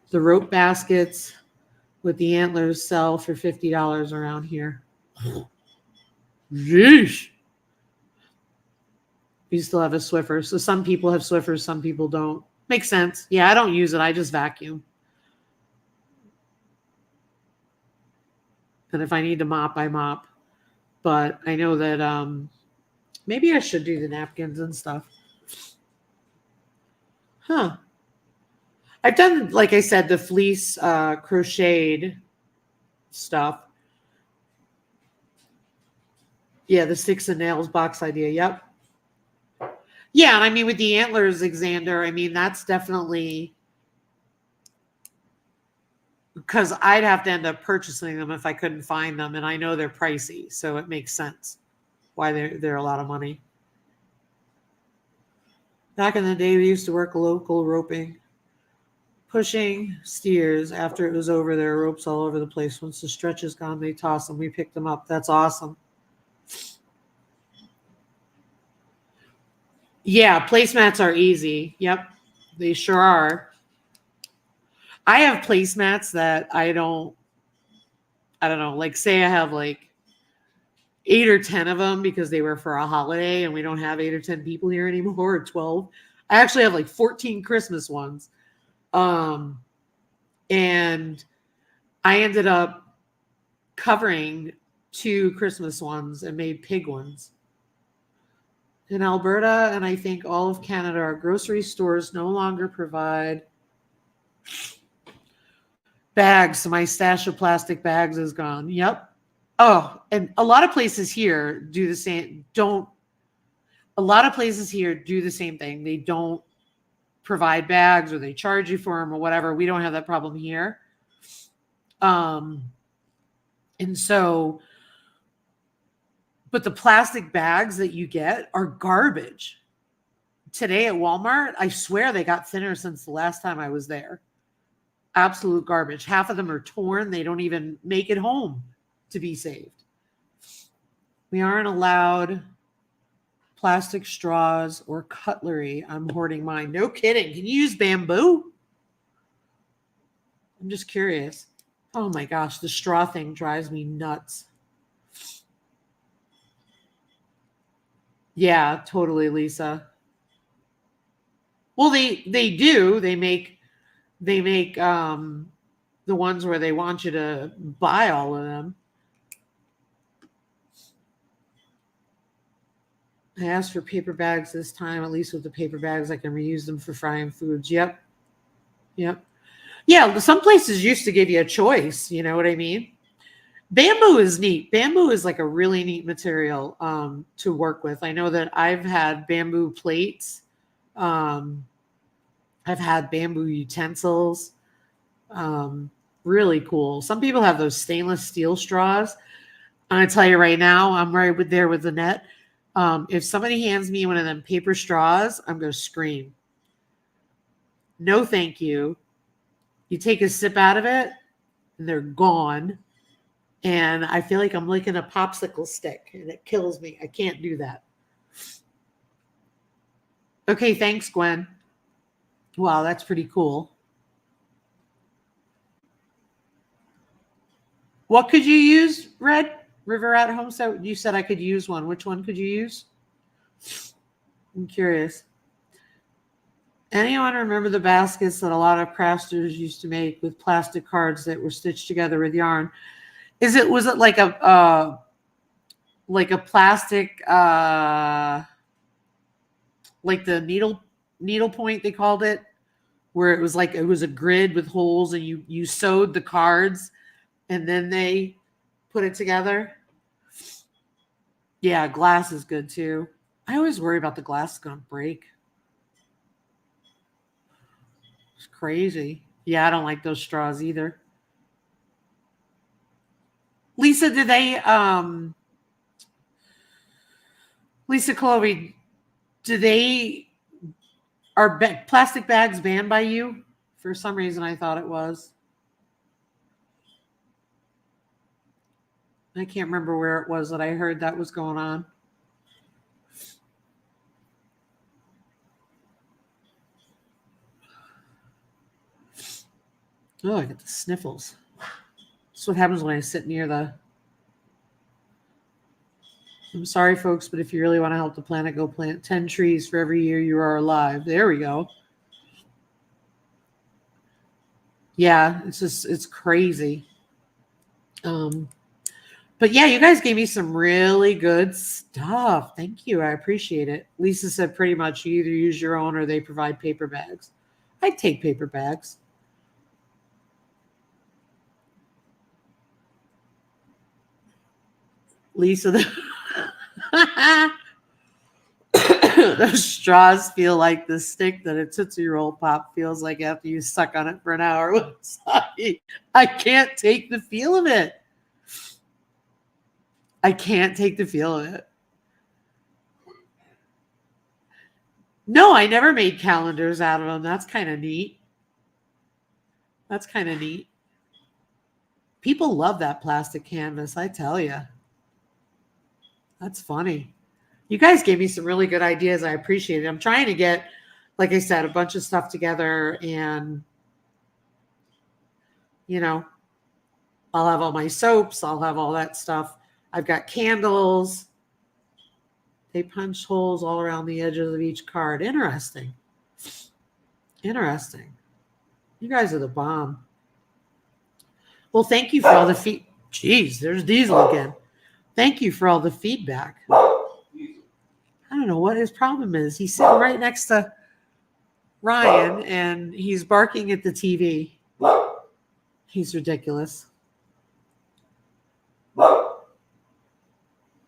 The rope baskets with the antlers sell for $50 around here. Yeesh. We still have a Swiffer. So some people have Swiffers, some people don't. Makes sense. Yeah, I don't use it. I just vacuum. And if I need to mop, I mop. But I know that maybe I should do the napkins and stuff. Huh. I've done, like I said, the fleece crocheted stuff. Yeah, the sticks and nails box idea. Yep. Yeah, and I mean with the antlers, Xander, I mean that's definitely because I'd have to end up purchasing them if I couldn't find them, and I know they're pricey, so it makes sense why they're a lot of money. Back in the day, we used to work local roping, pushing steers. After it was over, there were ropes all over the place. Once the stretch is gone, they toss them. We pick them up. That's awesome. Yeah, placemats are easy. Yep, they sure are. I have placemats that I don't know, like say I have like 8 or 10 of them because they were for a holiday and we don't have 8 or 10 people here anymore, or 12. I actually have like 14 Christmas ones. And I ended up covering 2 Christmas ones and made pig ones. In Alberta, and I think all of Canada, our grocery stores no longer provide bags. So my stash of plastic bags is gone. Yep. Oh, and a lot of places here do the same. A lot of places here do the same thing. They don't provide bags or they charge you for them or whatever. We don't have that problem here. And so, but the plastic bags that you get are garbage. Today at Walmart, I swear they got thinner since the last time I was there. Absolute garbage. Half of them are torn. They don't even make it home to be saved. We aren't allowed plastic straws or cutlery. I'm hoarding mine. No kidding. Can you use bamboo? I'm just curious. Oh my gosh, the straw thing drives me nuts. Yeah, totally, Lisa. Well, they do. They make the ones where they want you to buy all of them. I asked for paper bags this time. At least with the paper bags, I can reuse them for frying foods. Yep. Yep. Yeah, some places used to give you a choice. You know what I mean? Bamboo is neat. Bamboo is like a really neat material to work with. I know that I've had bamboo plates. Um, I've had bamboo utensils. Really cool. Some people have those stainless steel straws. I'm gonna tell you right now, I'm right there with the net. If somebody hands me one of them paper straws, I'm gonna scream. No, thank you. You take a sip out of it, and they're gone. And I feel like I'm licking a popsicle stick, and it kills me. I can't do that. Okay, thanks, Gwen. Wow, that's pretty cool. What could you use, Red? River at Homestead? You said I could use one. Which one could you use? I'm curious. Anyone remember the baskets that a lot of crafters used to make with plastic cards that were stitched together with yarn? Was it like a plastic like the needle point they called it, where it was a grid with holes and you sewed the cards and then they put it together? Yeah, glass is good too. I always worry about the glass is going to break. It's crazy. Yeah, I don't like those straws either. Lisa, Lisa Chloe, are plastic bags banned by you? For some reason, I thought it was. I can't remember where it was that I heard that was going on. Oh, I get the sniffles. That's what happens when I sit near the... I'm sorry, folks, but if you really want to help the planet, go plant 10 trees for every year you are alive. There we go. Yeah, it's crazy. But yeah, you guys gave me some really good stuff. Thank you. I appreciate it. Lisa said pretty much you either use your own or they provide paper bags. I'd take paper bags. Lisa, those straws feel like the stick that a Tootsie Roll Pop feels like after you suck on it for an hour. I can't take the feel of it. I can't take the feel of it. No, I never made calendars out of them. That's kind of neat. That's kind of neat. People love that plastic canvas, I tell you. That's funny. You guys gave me some really good ideas. I appreciate it. I'm trying to get, like I said, a bunch of stuff together, and, you know, I'll have all my soaps. I'll have all that stuff. I've got candles. They punch holes all around the edges of each card. Interesting. Interesting. You guys are the bomb. Well, thank you for all the feedback. Jeez, there's Diesel again. Thank you for all the feedback. I don't know what his problem is. He's sitting right next to Ryan, and he's barking at the TV. He's ridiculous.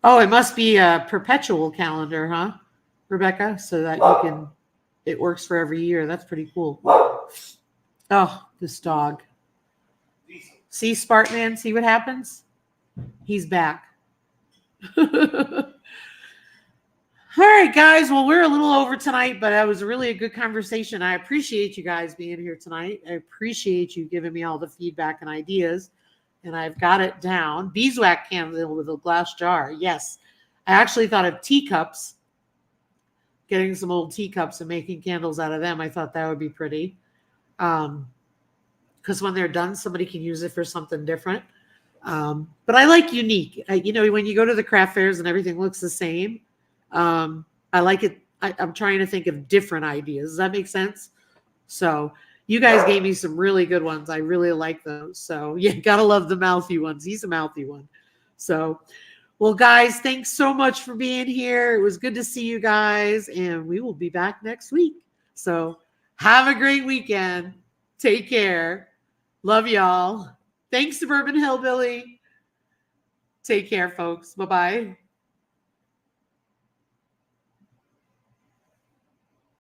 Oh, it must be a perpetual calendar, huh, Rebecca? So that it works for every year. That's pretty cool. Oh, this dog. See, Spartan, see what happens? He's back. All right, guys. Well, we're a little over tonight, but that was really a good conversation. I appreciate you guys being here tonight. I appreciate you giving me all the feedback and ideas, and I've got it down. Beeswax candle with a glass jar. Yes. I actually thought of teacups, getting some old teacups and making candles out of them. I thought that would be pretty. Because because when they're done, somebody can use it for something different. But I like unique. You know, when you go to the craft fairs and everything looks the same, I like it. I'm trying to think of different ideas. Does that make sense? So you guys gave me some really good ones. I really like those. So yeah, gotta love the mouthy ones. He's a mouthy one. So, well, guys, thanks so much for being here. It was good to see you guys, and we will be back next week. So have a great weekend. Take care. Love y'all. Thanks, Suburban Hillbilly. Take care, folks. Bye-bye.